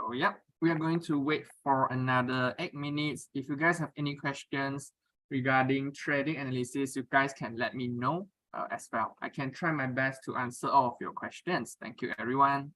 So yeah, we are going to wait for another 8 minutes. If you guys have any questions regarding trading analysis, you guys can let me know as well. I can try my best to answer all of your questions. Thank you, everyone.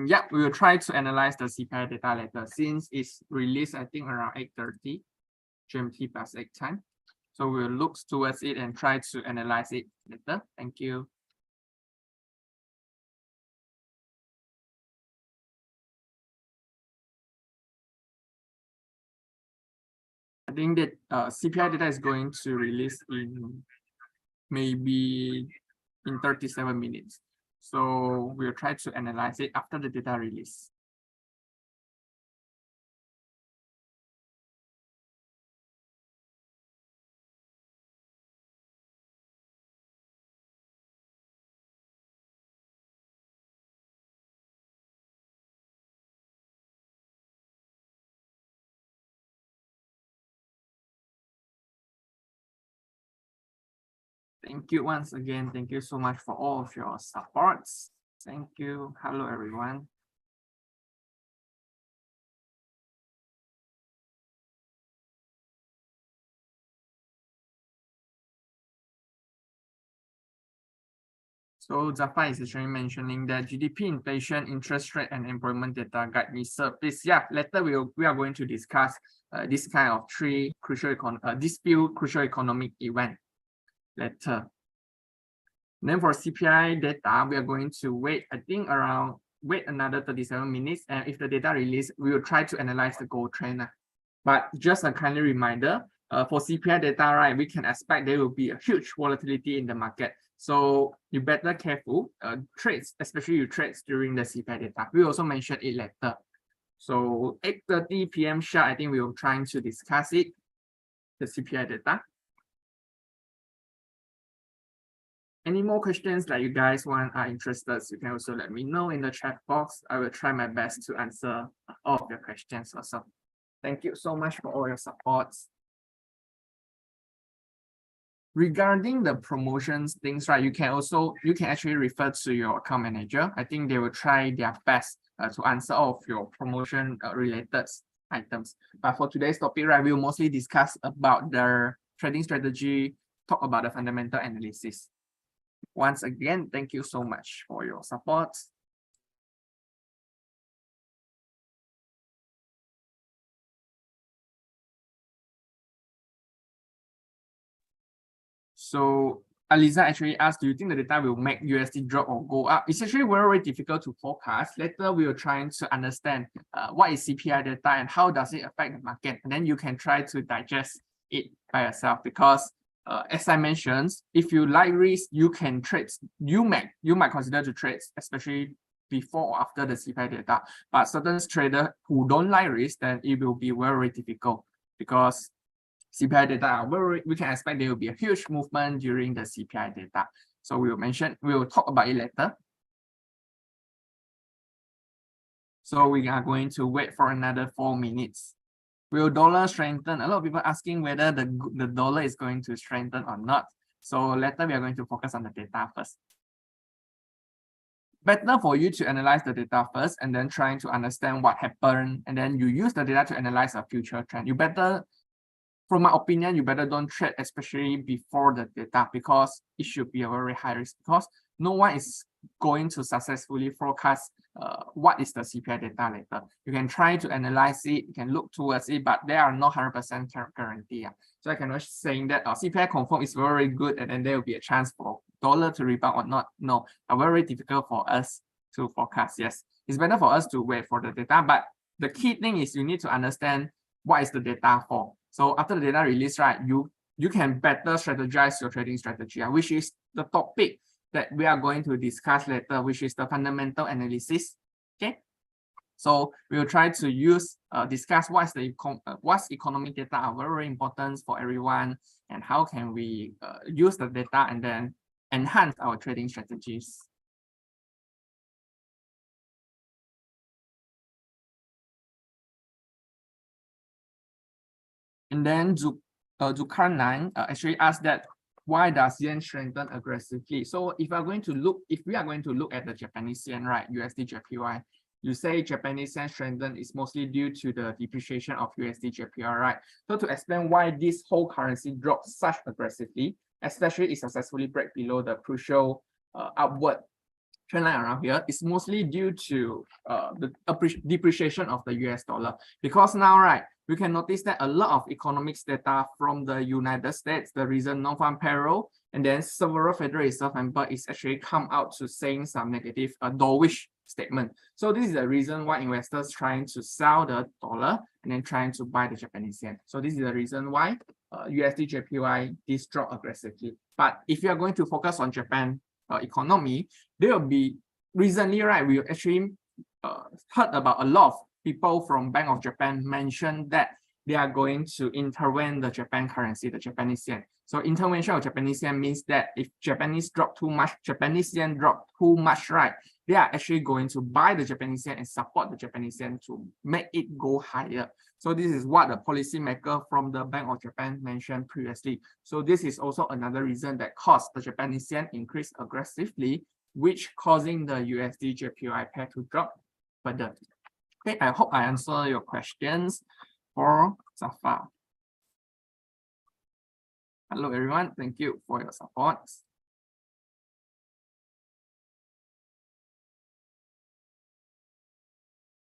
Yeah, we will try to analyze the CPI data later since it's released, I think, around 8:30 GMT plus 8 time. So we'll look towards it and try to analyze it later. Thank you. I think that CPI data is going to release in maybe in 37 minutes. So we'll try to analyze it after the data release. Thank you once again. Thank you so much for all of your supports. Thank you. Hello, everyone. So Zafar is actually mentioning that GDP, inflation, interest rate, and employment data guide reserve. This, yeah, later we are going to discuss this kind of three crucial these few crucial economic event later. Then for CPI data, we are going to wait, I think wait another 37 minutes. And if the data release, we will try to analyze the gold trend. But just a kindly reminder, for CPI data, right, we can expect there will be a huge volatility in the market. So you better careful trades, especially you trades during the CPI data. We also mentioned it later. So 8:30 p.m. sharp, I think we will try to discuss it, the CPI data. Any more questions that you guys are interested, you can also let me know in the chat box. I will try my best to answer all of your questions also. Thank you so much for all your supports. Regarding the promotions things, right, you can actually refer to your account manager. I think they will try their best to answer all of your promotion related items. But for today's topic, right, we'll mostly discuss about the trading strategy, talk about the fundamental analysis. Once again, thank you so much for your support. So Aliza actually asked, do you think the data will make USD drop or go up? It's actually very difficult to forecast. Later, we will try to understand what is CPI data and how does it affect the market. And then you can try to digest it by yourself because as I mentioned, if you like risk, you can trade. You might consider to trade, especially before or after the CPI data. But certain traders who don't like risk, then it will be very difficult because CPI data, we can expect there will be a huge movement during the CPI data. So we will talk about it later. So we are going to wait for another 4 minutes. Will dollar strengthen? A lot of people asking whether the dollar is going to strengthen or not. So later we are going to focus on the data first. Better for you to analyze the data first and then trying to understand what happened. And then you use the data to analyze a future trend. You better, from my opinion, you better don't trade, especially before the data, because it should be a very high risk because no one is going to successfully forecast what is the CPI data later. You can try to analyze it, you can look towards it, but there are no 100% guarantee. So I cannot saying that CPI confirm is very good and then there will be a chance for dollar to rebound or not. No, very difficult for us to forecast. Yes, it's better for us to wait for the data, but the key thing is you need to understand what is the data for. So after the data release, right, you can better strategize your trading strategy, which is the topic that we are going to discuss later, which is the fundamental analysis. Okay, so we will try to discuss what's economic data are very important for everyone, and how can we use the data and then enhance our trading strategies. And then Zulkarnain actually asked that why does yen strengthen aggressively? So if we are going to look at the Japanese yen, right, USD JPY, you say Japanese yen strengthen is mostly due to the depreciation of USD JPY, right? So to explain why this whole currency dropped such aggressively, especially it successfully break below the crucial upward trend line around here, is mostly due to the depreciation of the US dollar. Because now, right, we can notice that a lot of economics data from the United States, the recent non-farm payroll, and then several Federal Reserve members is actually come out to saying some negative dovish statement. So this is the reason why investors trying to sell the dollar and then trying to buy the Japanese yen. So this is the reason why USD JPY this drop aggressively. But if you are going to focus on Japan economy, there will be recently, right, we actually heard about a lot of people from Bank of Japan mention that they are going to intervene the Japan currency, the Japanese yen. So intervention of Japanese yen means that if Japanese yen drop too much, right, they are actually going to buy the Japanese yen and support the Japanese yen to make it go higher. So this is what the policymaker from the Bank of Japan mentioned previously. So this is also another reason that caused the Japanese yen increase aggressively, which causing the USD JPY pair to drop further. Okay, I hope I answer your questions for Safa. Hello everyone, thank you for your support.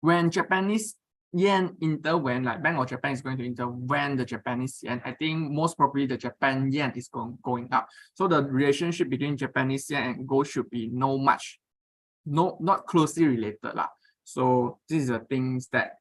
When Japanese yen intervene, like Bank of Japan is going to intervene the Japanese yen, I think most probably the Japan yen is going up. So the relationship between Japanese yen and gold should be not closely related lah. So this is the things that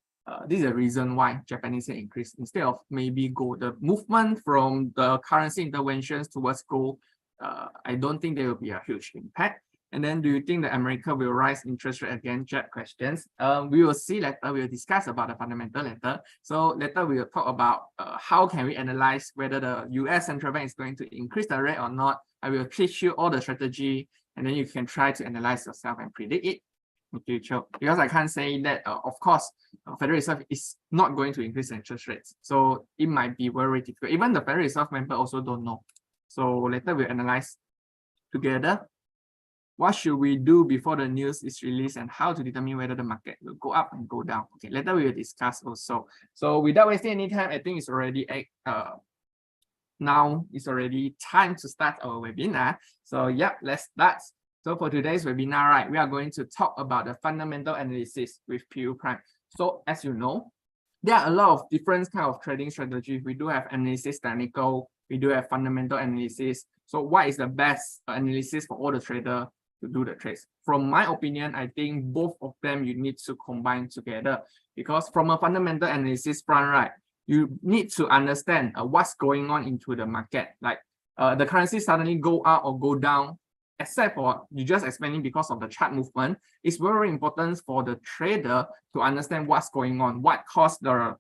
this is the reason why Japanese yen increased instead of maybe gold. The movement from the currency interventions towards gold, I don't think there will be a huge impact. And then do you think that America will rise interest rate again? Jet questions. We will see later. We will discuss about the fundamental later. So later we will talk about how can we analyze whether the US Central Bank is going to increase the rate or not. I will teach you all the strategy and then you can try to analyze yourself and predict it in future. Because I can't say that, of course, Federal Reserve is not going to increase interest rates. So it might be very difficult. Even the Federal Reserve member also don't know. So later we'll analyze together. What should we do before the news is released and how to determine whether the market will go up and go down? Okay, later we will discuss also. So without wasting any time, I think it's already now it's already time to start our webinar. So yeah, let's start. So for today's webinar, right, we are going to talk about the fundamental analysis with PU Prime. So as you know, there are a lot of different kind of trading strategies. We do have analysis technical, we do have fundamental analysis. So what is the best analysis for all the traders to do the trades? From my opinion, I think both of them you need to combine together, because from a fundamental analysis front, right, you need to understand what's going on into the market. Like the currency suddenly go up or go down, except for you just explaining because of the chart movement. It's very important for the trader to understand what's going on, what caused the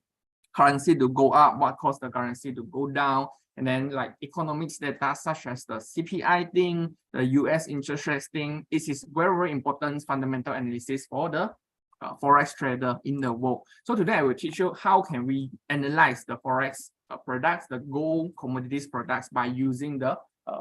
currency to go up, what caused the currency to go down. And then like economics data such as the CPI thing, the US interest rates thing, this is very, very important fundamental analysis for the Forex trader in the world. So today I will teach you how can we analyze the Forex products, the gold commodities products by using the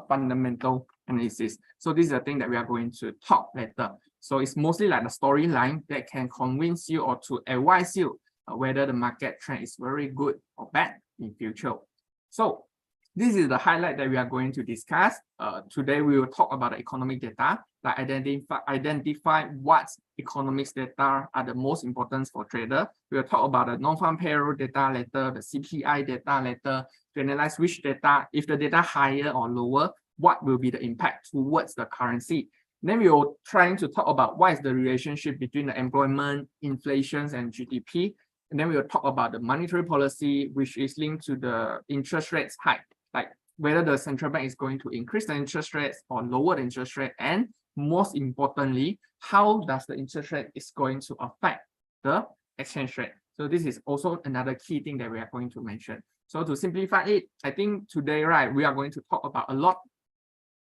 fundamental analysis. So this is the thing that we are going to talk later. So it's mostly like the storyline that can convince you or to advise you whether the market trend is very good or bad in future. So this is the highlight that we are going to discuss. Today we will talk about the economic data, like identify what economics data are the most important for trader. We will talk about the non-farm payroll data later, the CPI data later, to analyze which data, if the data higher or lower, what will be the impact towards the currency. Then we will trying to talk about what is the relationship between the employment, inflation, and GDP. And then we will talk about the monetary policy, which is linked to the interest rates hike, like whether the central bank is going to increase the interest rates or lower the interest rate. And most importantly, how does the interest rate is going to affect the exchange rate. So this is also another key thing that we are going to mention. So to simplify it, I think today, right, we are going to talk about a lot.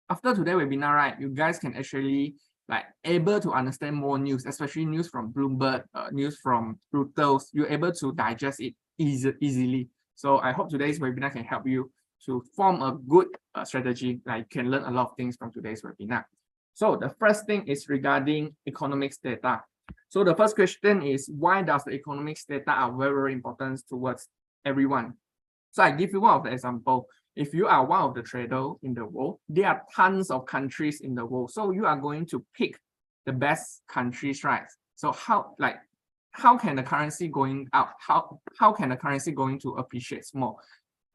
After today's webinar, right, you guys can actually like able to understand more news, especially news from Bloomberg, news from Reuters. You're able to digest it easily. So I hope today's webinar can help you to form a good strategy. Like you can learn a lot of things from today's webinar. So the first thing is regarding economics data. So the first question is, why does the economics data are very, very important towards everyone? So I give you one of the example. If you are one of the traders in the world, there are tons of countries in the world. So you are going to pick the best countries, right? So how can the currency going up? How can the currency going to appreciate more?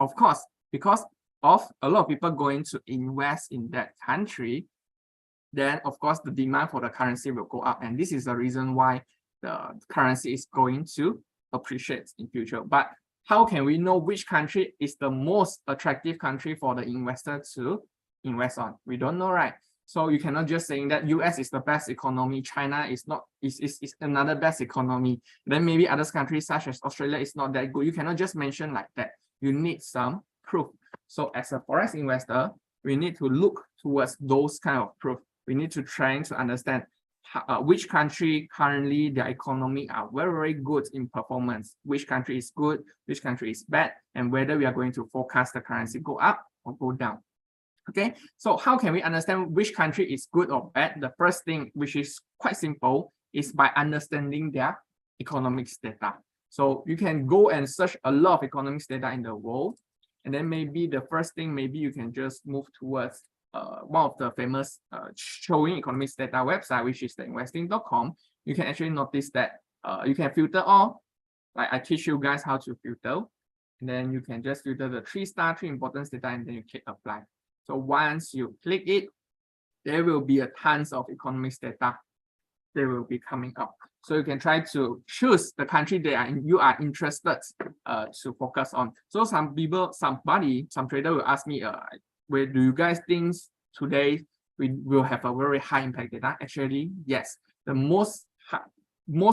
Of course, because of a lot of people going to invest in that country, then of course the demand for the currency will go up. And this is the reason why the currency is going to appreciate in future. But how can we know which country is the most attractive country for the investor to invest on? We don't know, right? So you cannot just saying that US is the best economy, China is not, is another best economy. Then maybe other countries such as Australia is not that good. You cannot just mention like that. You need some proof. So as a forex investor, we need to look towards those kind of proof. We need to try to understand which country currently their economy are very, very good in performance, which country is good, which country is bad, and whether we are going to forecast the currency go up or go down. Okay, so how can we understand which country is good or bad? The first thing, which is quite simple, is by understanding their economics data. So you can go and search a lot of economics data in the world, and then maybe the first thing, maybe you can just move towards one of the famous showing economics data website, which is the investing.com. You can actually notice that you can filter all. Like I teach you guys how to filter, and then you can just filter the 3-star, 3 importance data, and then you click apply. So once you click it, there will be a tons of economics data. They will be coming up. So you can try to choose the country that you are interested to focus on. So some trader will ask me, where do you guys think today we will have a very high impact data? Actually, yes. The most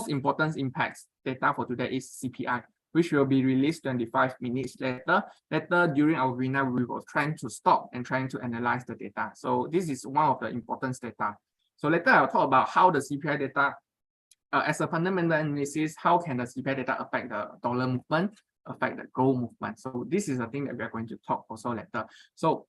important impact data for today is CPI, which will be released 25 minutes later. Later during our webinar, we will trying to stop and trying to analyze the data. So this is one of the important data. So later I'll talk about how the CPI data, as a fundamental analysis, how can the CPI data affect the dollar movement, affect the gold movement. So this is the thing that we are going to talk also later. So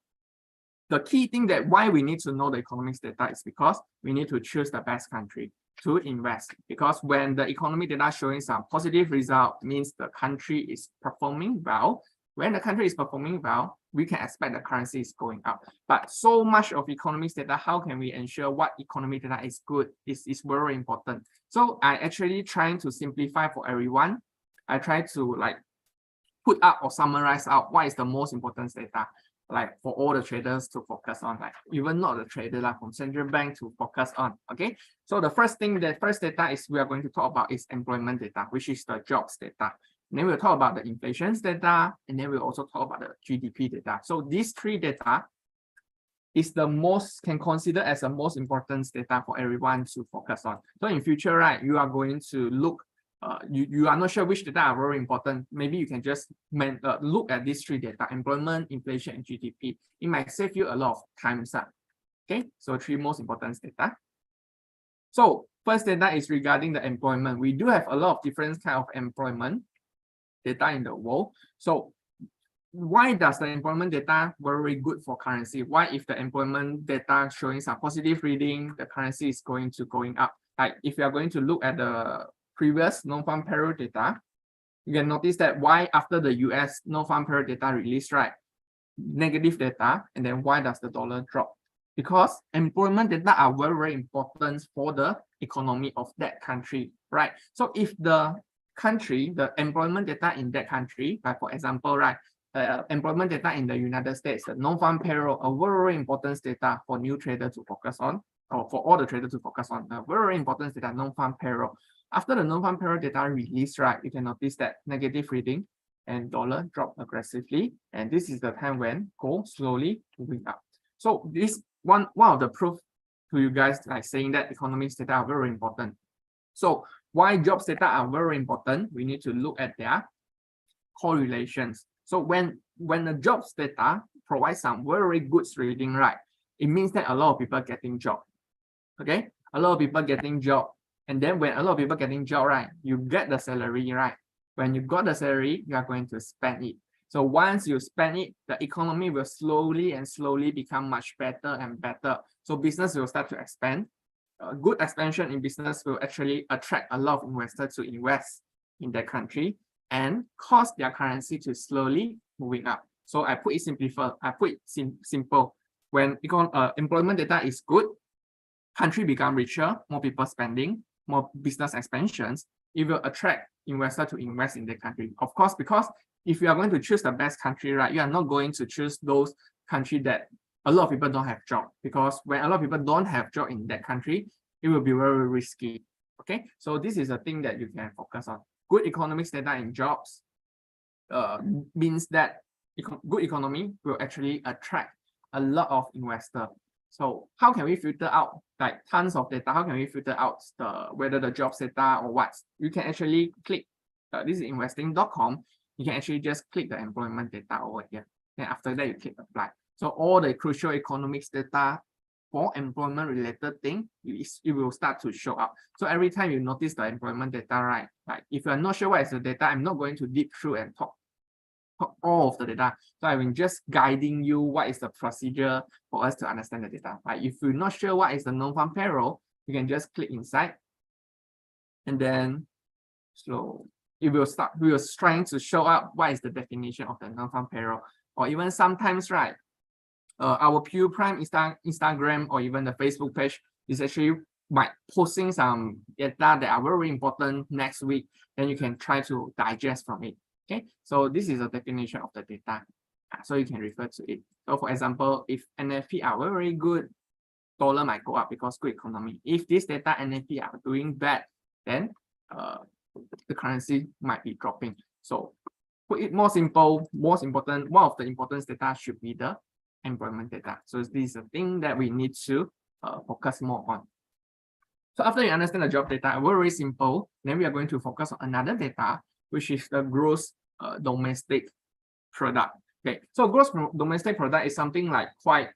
the key thing that why we need to know the economics data is because we need to choose the best country to invest. Because when the economic data showing some positive result, means the country is performing well. When the country is performing well, we can expect the currency is going up. But so much of economics data, how can we ensure what economic data is good is very important. So I actually trying to simplify for everyone. I try to like put up or summarize out what is the most important data, like for all the traders to focus on, like even not the trader, like from central bank to focus on. Okay, so the first data is we are going to talk about is employment data, which is the jobs data. And then we'll talk about the inflation data, and then we'll also talk about the GDP data. So these 3 data is the most, can consider as the most important data for everyone to focus on. So in future, right, you are going to look, you are not sure which data are very important. Maybe you can just look at these 3 data, employment, inflation, and GDP. It might save you a lot of time. Okay, so 3 most important data. So first data is regarding the employment. We do have a lot of different kind of employment data in the world. So why does the employment data very good for currency? Why if the employment data showing some positive reading, the currency is going up? Like if you are going to look at the previous non-farm payroll data, you can notice that why after the US non-farm payroll data released, right, negative data, and then why does the dollar drop? Because employment data are very, very important for the economy of that country, right? So if the country, the employment data in that country, like for example, right, employment data in the United States, the non-farm payroll, a very, very important data for new traders to focus on, or for all the traders to focus on, a very, very important data, non-farm payroll. After the non-farm payroll data release, right, you can notice that negative reading and dollar drop aggressively, and this is the time when gold slowly moving up. So this one of the proof to you guys, like saying that economics data are very important. So why jobs data are very important? We need to look at their correlations. So when the jobs data provides some very good reading, right, it means that a lot of people are getting job. Okay, a lot of people getting job, and then when a lot of people getting job, right, you get the salary, right? When you got the salary, you are going to spend it. So once you spend it, the economy will slowly and slowly become much better and better. So business will start to expand. Good expansion in business will actually attract a lot of investors to invest in that country and cause their currency to slowly moving up. So I put it simple. When employment data is good, country become richer, more people spending, more business expansions, it will attract investors to invest in the country. Of course, because if you are going to choose the best country, right, you are not going to choose those country that a lot of people don't have job, because when a lot of people don't have job in that country, it will be very risky. Okay, so this is a thing that you can focus on. Good economics data in jobs means that good economy will actually attract a lot of investors. So how can we filter out like tons of data? How can we filter out whether the jobs data or what? You can actually click, this is investing.com. You can actually just click the employment data over here. Then after that, you click apply. So all the crucial economics data for employment related thing, it will start to show up. So every time you notice the employment data, right? Like if you're not sure what is the data, I'm not going to deep through and talk all of the data. So I'm just guiding you what is the procedure for us to understand the data. Right? If you're not sure what is the non-farm payroll, you can just click inside, and then so it will start. We are trying to show up what is the definition of the non-farm payroll, or even sometimes, right? Our Pure Prime Instagram or even the Facebook page is actually by posting some data that are very important next week. Then you can try to digest from it. Okay, so this is a definition of the data, so you can refer to it. So for example, if NFP are very good, dollar might go up because good economy. If this data NFP are doing bad, then the currency might be dropping. So put it more simple, most important, one of the important data should be the employment data. So this is a thing that we need to focus more on. So after you understand the job data, very simple, then we are going to focus on another data, which is the gross domestic product. Okay, so gross domestic product is something like quite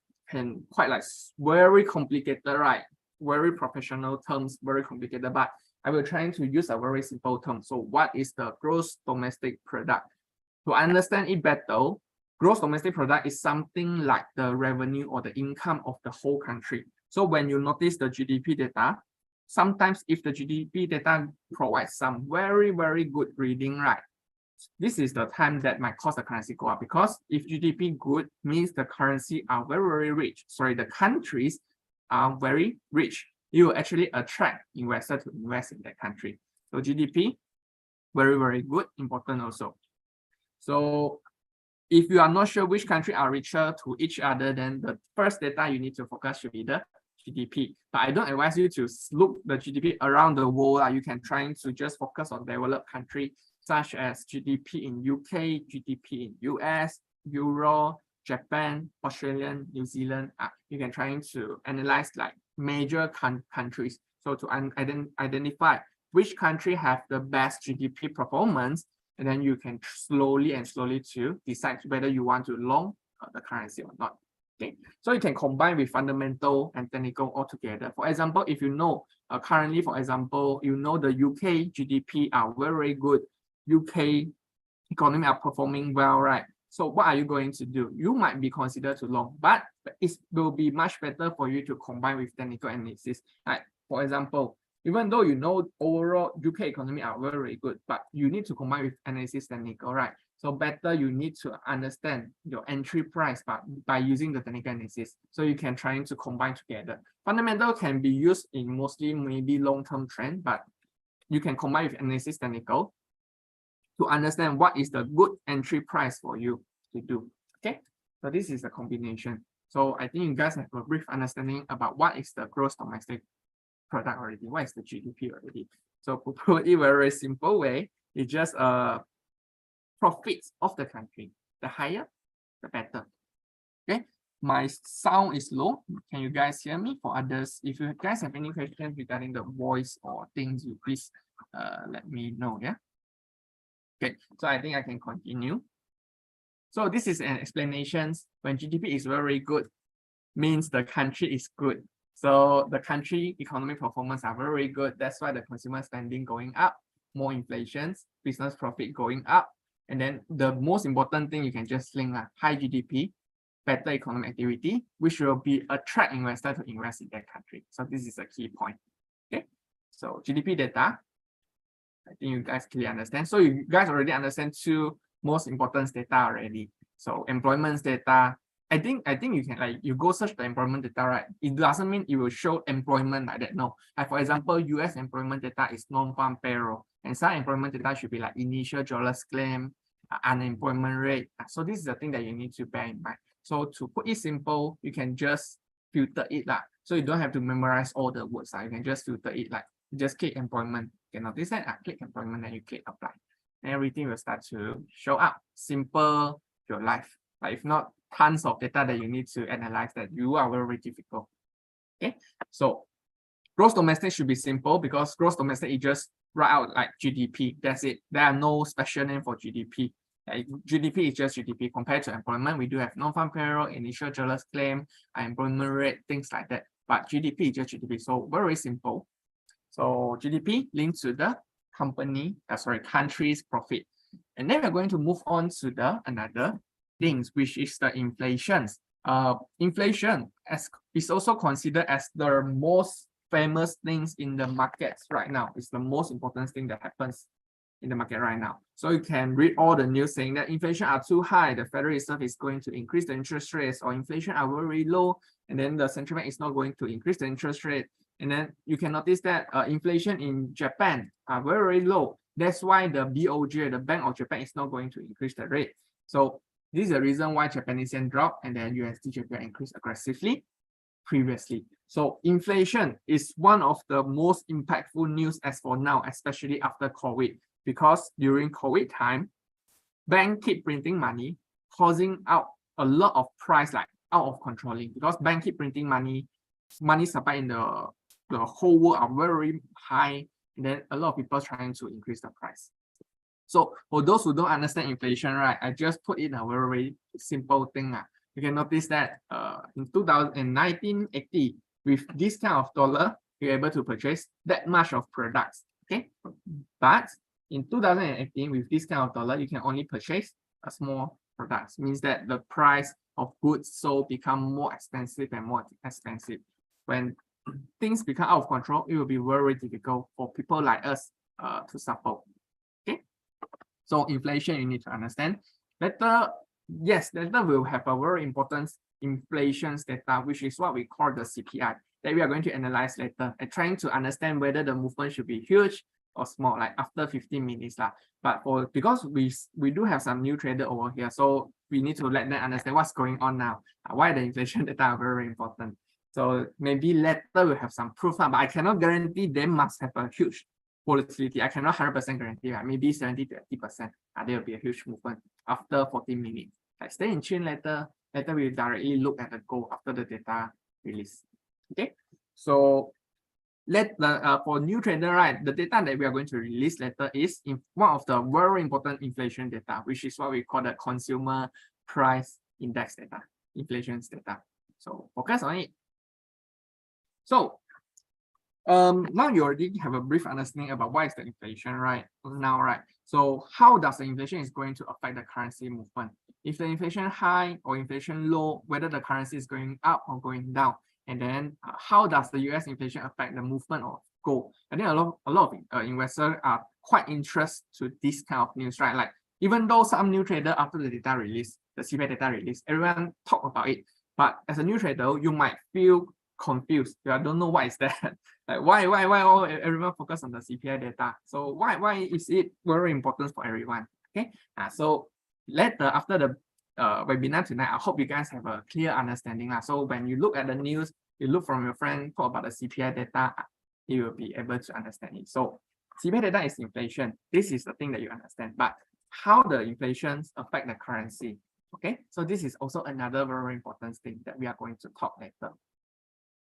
like very complicated, right? Very professional terms, very complicated, but I will try to use a very simple term. So what is the gross domestic product? To understand it better, gross domestic product is something like the revenue or the income of the whole country. So when you notice the GDP data, sometimes if the GDP data provides some very, very good reading, right? This is the time that might cause the currency go up, because if GDP good means the currency are very, very rich. Sorry, the countries are very rich. You will actually attract investors to invest in that country. So GDP, very, very good, important also. So if you are not sure which country are richer to each other, then the first data you need to focus should be the GDP. But I don't advise you to look the GDP around the world. You can try to just focus on developed country such as GDP in UK, GDP in US, Euro, Japan, Australia, New Zealand. You can try to analyze like major countries. So to identify which country have the best GDP performance, and then you can slowly to decide whether you want to long the currency or not. Okay, so you can combine with fundamental and technical all together. For example, if you know currently, for example, you know the UK GDP are very good, UK economy are performing well, right? So what are you going to do? You might be considered to long, but it will be much better for you to combine with technical analysis. Like for example, even though you know overall UK economy are very, very good, but you need to combine with analysis technical, right? So better you need to understand your entry price by using the technical analysis. So you can try to combine together. Fundamental can be used in mostly maybe long-term trend, but you can combine with analysis technical to understand what is the good entry price for you to do. Okay, so this is the combination. So I think you guys have a brief understanding about what is the gross domestic product already, what is the GDP already. So to put it very simple way, it's just profits of the country. The higher, the better. Okay, my sound is low. Can you guys hear me? For others, if you guys have any questions regarding the voice or things, you please let me know. Yeah. Okay, so I think I can continue. So this is an explanation. When GDP is very good, means the country is good. So the country economic performance are very good. That's why the consumer spending going up, more inflation, business profit going up, And then the most important thing you can just link high GDP, better economic activity, which will be attract investor to invest in that country. So this is a key point. Okay, so GDP data, I think you guys clearly understand. So you guys already understand two most important data already. So employment data, I think you can you go search the employment data, right? It doesn't mean it will show employment like that. No. Like for example, US employment data is non-farm payroll, and some employment data should be like initial jobless claim, unemployment rate. So this is the thing that you need to bear in mind. So to put it simple, you can just filter it so you don't have to memorize all the words. You can just filter it just click employment. You can notice that click employment and you click apply. And everything will start to show up. Simple your life. But if not, tons of data that you need to analyze that you are very difficult. Okay, so gross domestic should be simple because gross domestic is just write out like GDP. That's it. There are no special name for GDP. GDP is just GDP. Compared to employment, we do have non-farm payroll, initial jobless claim, unemployment rate, things like that. But GDP is just GDP. So very simple. So GDP linked to the country's profit. And then we're going to move on to the another things, which is the inflation. Inflation is also considered as the most famous things in the markets right now. It's the most important thing that happens in the market right now. So you can read all the news saying that inflation are too high, the Federal Reserve is going to increase the interest rates, or inflation are very low, and then the central bank is not going to increase the interest rate. And then you can notice that inflation in Japan are very, very low. That's why the BOJ, the Bank of Japan, is not going to increase the rate. So this is the reason why Japanese yen dropped and then USD JPY increased aggressively previously. So inflation is one of the most impactful news as for now, especially after COVID, because during COVID time, bank keep printing money, causing out a lot of price out of controlling, because bank keep printing money supply in the whole world are very high, and then a lot of people trying to increase the price. So for those who don't understand inflation, right, I just put in a very simple thing. You can notice that in 1980, with this kind of dollar, you're able to purchase that much of products. Okay, but in 2018, with this kind of dollar, you can only purchase a small products. Means that the price of goods sold become more expensive and more expensive. When things become out of control, it will be very difficult for people like us to support. Okay, so inflation you need to understand. Later we'll have a very important inflation data, which is what we call the CPI, that we are going to analyze later and trying to understand whether the movement should be huge or small, like after 15 minutes. But because we do have some new trader over here, so we need to let them understand what's going on now, why the inflation data are very, very important. So maybe later we'll have some proof, but I cannot guarantee they must have a huge volatility. I cannot 100% guarantee, maybe 70 to 80%. There will be a huge movement after 14 minutes. Stay in tune later. Later we'll directly look at the goal after the data release. Okay, so for new trader, right, the data that we are going to release later is one of the very important inflation data, which is what we call the consumer price index data, inflation data. So focus on it. So now you already have a brief understanding about what is the inflation right now, right? So how does the inflation is going to affect the currency movement? If the inflation high or inflation low, whether the currency is going up or going down, and then how does the US inflation affect the movement of gold? I think a lot of investors are quite interested to this kind of news, right? Like even though some new trader after the data release, the CPI data release, everyone talk about it, but as a new trader, you might feel confused. You don't know what is that. Like why everyone focus on the CPI data? So why is it very important for everyone? Okay, so later after the webinar tonight, I hope you guys have a clear understanding. So when you look at the news, you look from your friend, talk about the CPI data, you will be able to understand it. So CPI data is inflation. This is the thing that you understand. But how the inflations affect the currency? Okay, so this is also another very important thing that we are going to talk later.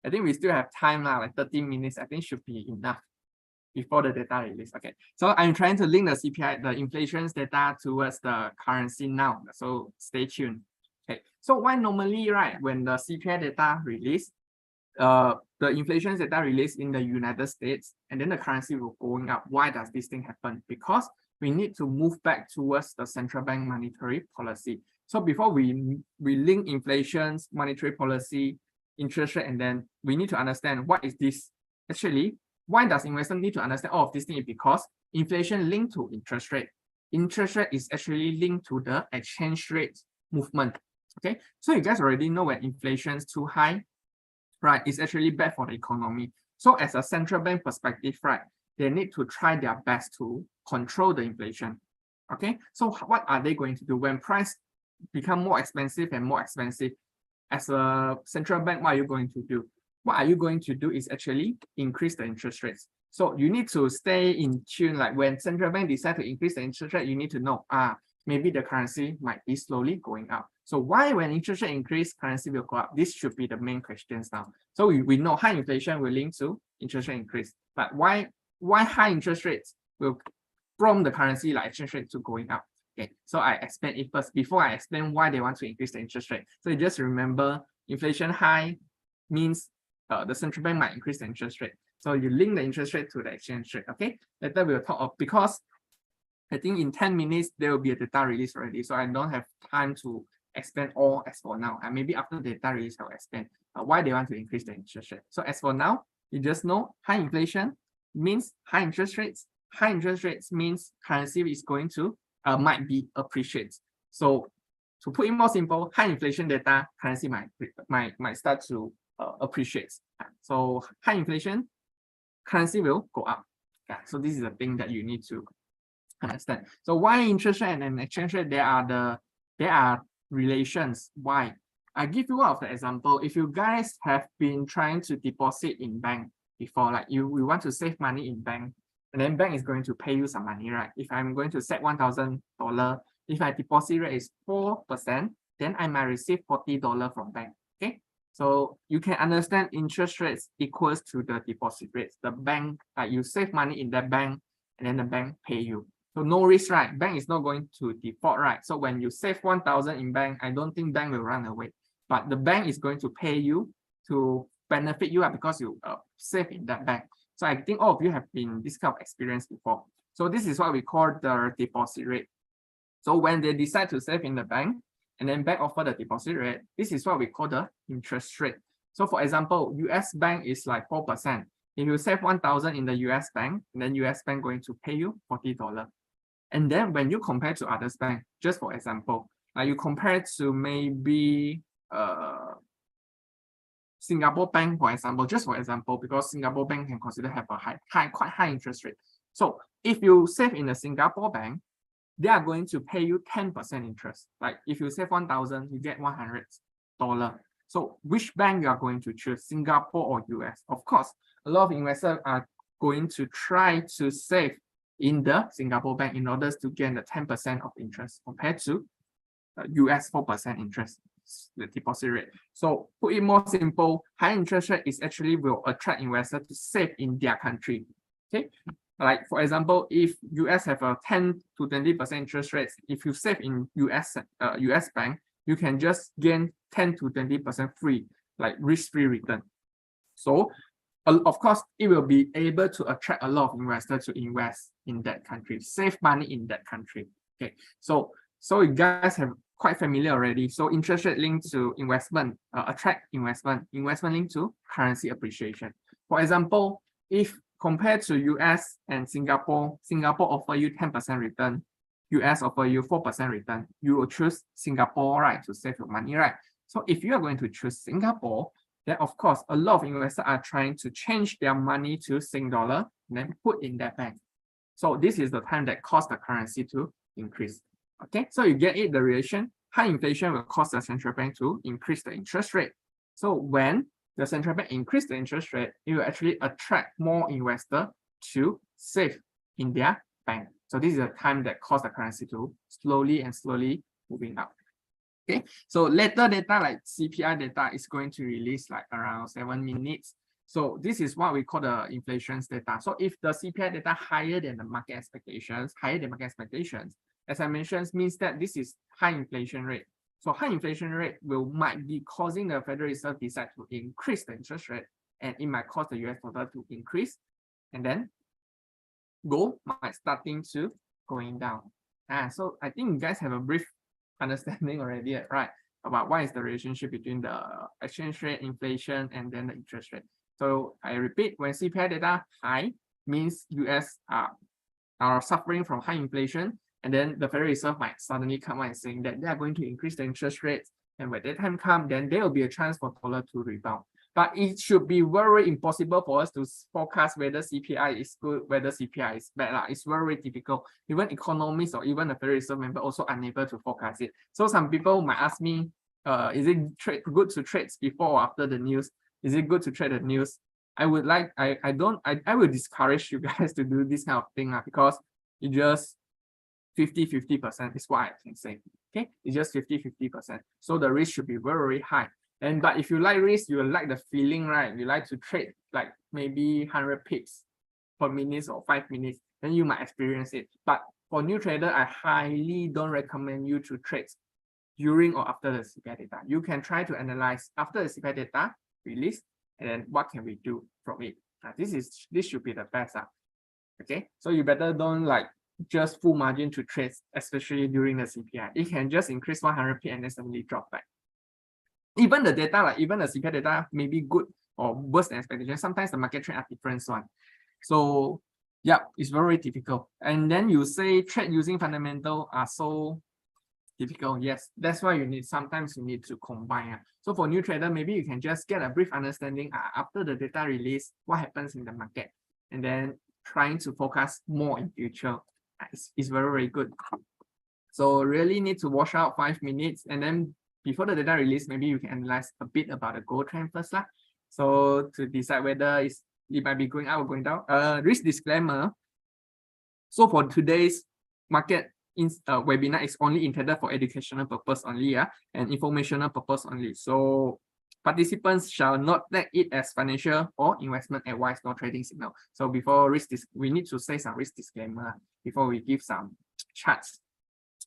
I think we still have time now, like 30 minutes. I think should be enough before the data release. Okay, so I'm trying to link the CPI, the inflation data towards the currency now. So stay tuned. Okay, so why normally, right, when the CPI data release, the inflation data release in the United States, and then the currency will going up. Why does this thing happen? Because we need to move back towards the central bank monetary policy. So before we link inflation's monetary policy, interest rate, and then we need to understand what is this. Actually, why does investors need to understand all of these things? Because inflation linked to interest rate. Interest rate is actually linked to the exchange rate movement. Okay, so you guys already know when inflation is too high, right, it's actually bad for the economy. So as a central bank perspective, right, they need to try their best to control the inflation. Okay, so what are they going to do when price become more expensive and more expensive? As a central bank, what are you going to do? What are you going to do is actually increase the interest rates. So you need to stay in tune. Like when central bank decide to increase the interest rate, you need to know, maybe the currency might be slowly going up. So why when interest rate increase, currency will go up? This should be the main questions now. So we know high inflation will link to interest rate increase. But why high interest rates will prompt the currency like exchange rate to going up? Okay, so I explain it first before I explain why they want to increase the interest rate. So you just remember inflation high means the central bank might increase the interest rate. So you link the interest rate to the exchange rate. Okay, later we'll talk of, because I think in 10 minutes there will be a data release already. So I don't have time to explain all as for now. And maybe after the data release, I'll explain why they want to increase the interest rate. So as for now, you just know high inflation means high interest rates. High interest rates means currency is going to might be appreciate. So to put it more simple, high inflation data, currency might start to appreciate. So high inflation, currency will go up. Yeah, so this is the thing that you need to understand. So why interest rate and exchange rate, there are relations. Why? I give you one of the example. If you guys have been trying to deposit in bank before, like we want to save money in bank, and then bank is going to pay you some money, right? If I'm going to set $1,000, if my deposit rate is 4%, then I might receive $40 from bank. Okay, so you can understand interest rates equals to the deposit rates. The bank, like you save money in that bank, and then the bank pay you. So no risk, right? Bank is not going to default, right? So when you save 1,000 in bank, I don't think bank will run away. But the bank is going to pay you to benefit you because you save in that bank. So I think all of you have been this kind of experience before. So this is what we call the deposit rate. So when they decide to save in the bank, and then bank offer the deposit rate, this is what we call the interest rate. So for example, US bank is like 4%. If you save 1,000 in the US bank, and then US bank going to pay you $40. And then when you compare to others bank, just for example, you compare to maybe Singapore bank, for example, just for example, because Singapore bank can consider have a quite high interest rate. So if you save in a Singapore bank, they are going to pay you 10% interest. Like if you save 1,000, you get $100. So which bank you are going to choose, Singapore or US? Of course, a lot of investors are going to try to save in the Singapore bank in order to gain the 10% of interest compared to US 4% interest, the deposit rate. So put it more simple, high interest rate is actually will attract investors to save in their country. Okay, like for example, if US have a 10 to 20% interest rates, if you save in US bank, you can just gain 10 to 20% free, like risk-free return. So of course, it will be able to attract a lot of investors to invest in that country, save money in that country. Okay, so you guys have quite familiar already. So interest rate linked to investment, attract investment linked to currency appreciation. For example, if compared to US and Singapore offer you 10% return, US offer you 4% return, you will choose Singapore, right, to save your money, right? So if you are going to choose Singapore, then of course, a lot of investors are trying to change their money to Sing dollar and then put in that bank. So this is the time that caused the currency to increase. Okay, so you get it, the relation. High inflation will cause the central bank to increase the interest rate. So when the central bank increase the interest rate, it will actually attract more investors to save in their bank. So this is the time that caused the currency to slowly moving up. Okay, so later data like CPI data is going to release like around 7 minutes. So this is what we call the inflation data. So if the CPI data higher than the market expectations, as I mentioned, means that this is high inflation rate. So high inflation rate might be causing the Federal Reserve decide to increase the interest rate, and it might cause the US dollar to increase, and then gold might starting to going down. So I think you guys have a brief understanding already, right? About what is the relationship between the exchange rate, inflation, and then the interest rate. So I repeat, when CPI data high means US are suffering from high inflation, and then the Federal Reserve might suddenly come out and saying that they are going to increase the interest rates, and when that time comes, then there will be a chance for dollar to rebound. But it should be very impossible for us to forecast whether CPI is good, whether CPI is bad. It's very difficult. Even economists or even the Federal Reserve member also unable to forecast it. So some people might ask me, is it good to trade before or after the news? Is it good to trade the news? I would like, I will discourage you guys to do this kind of thing because it just 50-50% is what I can say. Okay, it's just 50-50%. So the risk should be very, very high. But if you like risk, you like the feeling, right? You like to trade like maybe 100 pips per minute or 5 minutes, then you might experience it. But for new trader, I highly don't recommend you to trade during or after the CPI data. You can try to analyze after the CPI data release, and then what can we do from it. This should be the best. Okay, so you better don't like just full margin to trade, especially during the CPI. It can just increase 100 p and then suddenly drop back. Even the data, like even the CPI data may be good or worse than expectation. Sometimes the market trend are different one. So yeah, it's very difficult. And then you say trade using fundamental are so difficult. Yes, that's why sometimes you need to combine. So for new trader, maybe you can just get a brief understanding after the data release, what happens in the market, and then trying to focus more in future. It's very, very good. So really need to watch out 5 minutes, and then before the data release, maybe you can analyze a bit about the gold trend first. So to decide whether it might be going up or going down. Risk disclaimer. So for today's market webinar is only intended for educational purpose only, and informational purpose only. So participants shall not take it as financial or investment advice, nor trading signal. So before we need to say some risk disclaimer before we give some charts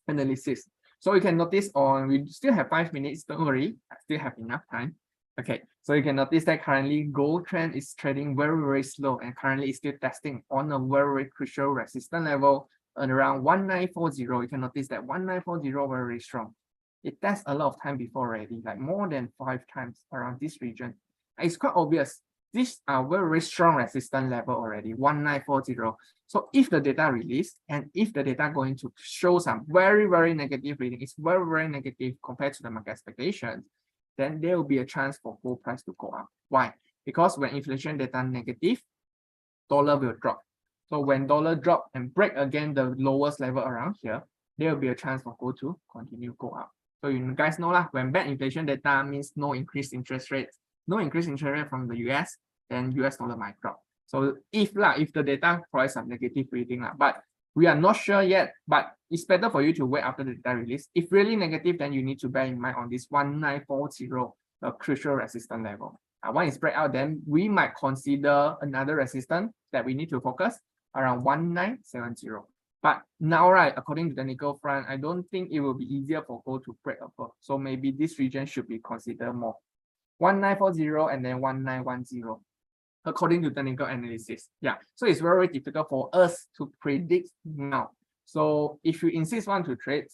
analysis. So you can notice we still have 5 minutes, don't worry, I still have enough time. Okay, so you can notice that currently gold trend is trading very, very slow, and currently is still testing on a very, very crucial resistance level at around 1940. You can notice that 1940 very, very strong. It tests a lot of time before already, like more than 5 times around this region. It's quite obvious. These are very, very strong resistance level already, 1940. So if the data release, and if the data going to show some very, very negative reading, it's very, very negative compared to the market expectations, then there will be a chance for gold price to go up. Why? Because when inflation data negative, dollar will drop. So when dollar drop and break again the lowest level around here, there will be a chance for gold to continue go up. So you guys know when bad inflation data means no increased interest rates, no increased interest rate from the US, then US dollar might drop. So if the data provides some negative reading, but we are not sure yet, but it's better for you to wait after the data release. If really negative, then you need to bear in mind on this 1940, a crucial resistance level. When it's break out, then we might consider another resistance that we need to focus around 1970. But now, according to the technical front, I don't think it will be easier for gold to break above. So maybe this region should be considered more. 1940 and then 1910, according to technical analysis. Yeah, so it's very, very difficult for us to predict now. So if you insist on to trade,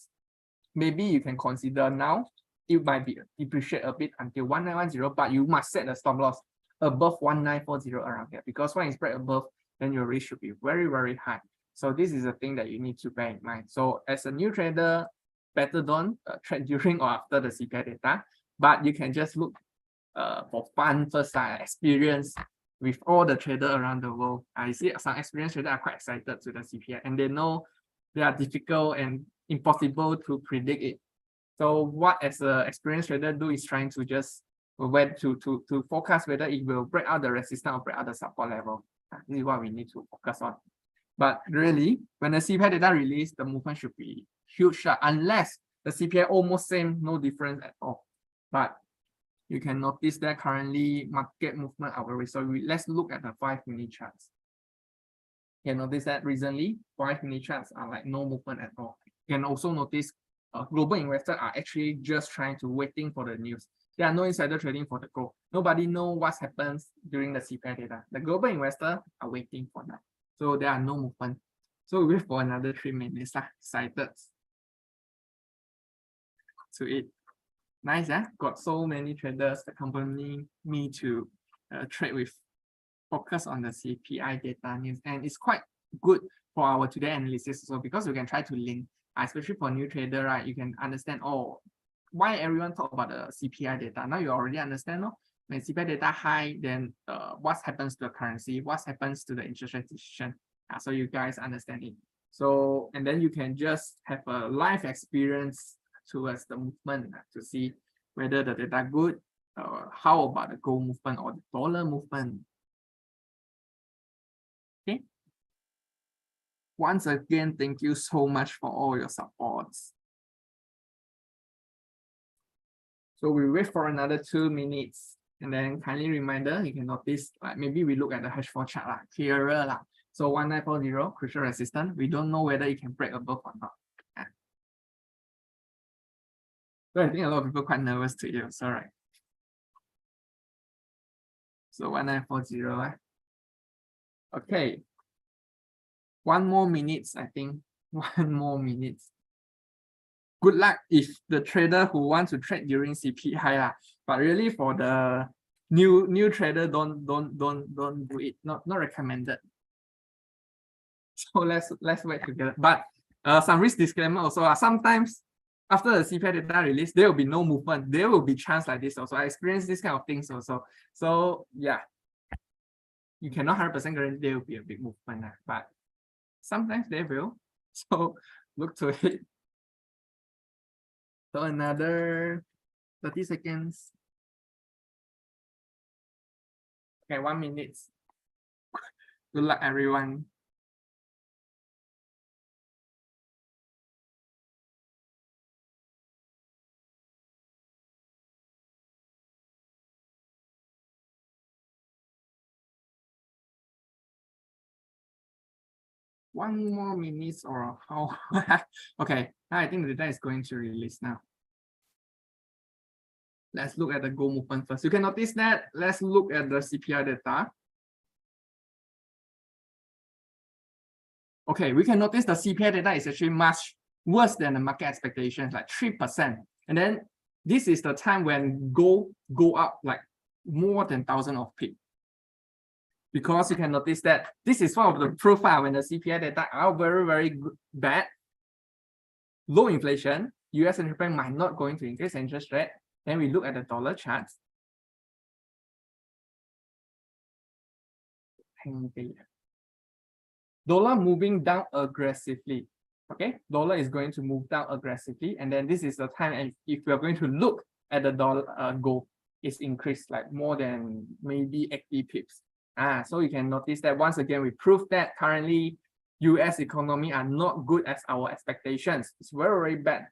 maybe you can consider now. It might be depreciate a bit until 1910, but you must set a stop loss above 1940 around here, because when it's break above, then your risk should be very, very high. So this is a thing that you need to bear in mind. So as a new trader, better don't trade during or after the CPI data, but you can just look for fun first, experience with all the traders around the world. I see some experienced traders are quite excited to the CPI, and they know they are difficult and impossible to predict it. So what as an experienced trader do is trying to just to forecast whether it will break out the resistance or break out the support level. This is what we need to focus on. But really, when the CPI data release, the movement should be huge, unless the CPI almost same, no difference at all. But you can notice that currently market movement are very. So let's look at the 5-minute charts. You can notice that recently 5-minute charts are like no movement at all. You can also notice global investors are actually just trying to waiting for the news. There are no insider trading for the gold. Nobody knows what happens during the CPI data. The global investors are waiting for that. So there are no movement. So we wait for another 3 minutes. Excited to it. Nice, yeah. Got so many traders accompanying me to trade with focus on the CPI data news, and it's quite good for our today analysis also because we can try to link, especially for new trader, right? You can understand, oh, why everyone talk about the CPI data. Now you already understand, no? When CPI data high, then what happens to the currency? What happens to the interest rate decision? So you guys understand it. So, and then you can just have a live experience towards the movement to see whether the data good. How about the gold movement or the dollar movement? Okay. Once again, thank you so much for all your supports. So we wait for another 2 minutes. And then kindly reminder, you can notice, like maybe we look at the H4 chart, clearer. So 1940, crucial resistance. We don't know whether it can break above or not. So I think a lot of people quite nervous to you. So right. So 1940. Okay. 1 more minute, I think. 1 more minute. Good luck if the trader who wants to trade during CPI, but really for the new trader, don't do it. Not recommended. So let's wait together. But some risk disclaimer also. Sometimes after the CPI data release, there will be no movement. There will be chance like this also. I experienced this kind of things also. So yeah, you cannot 100% guarantee there will be a big movement, but sometimes they will. So look to it. So another 30 seconds. Okay, 1 minute. Good luck, everyone. One more minute or how? Okay, now I think the data is going to release now. Let's look at the gold movement first. You can notice that. Let's look at the CPI data. Okay, we can notice the CPI data is actually much worse than the market expectations, like 3%. And then this is the time when gold go up like more than 1,000 of pips. Because you can notice that this is one of the profile when the CPI data are very bad. Low inflation, US Central Bank might not going to increase interest rate. Then we look at the dollar charts. Dollar moving down aggressively. Okay, dollar is going to move down aggressively, and then this is the time. And if we are going to look at the dollar gold, it's increased like more than maybe 80 pips. So you can notice that once again we prove that currently US economy are not good as our expectations. It's very bad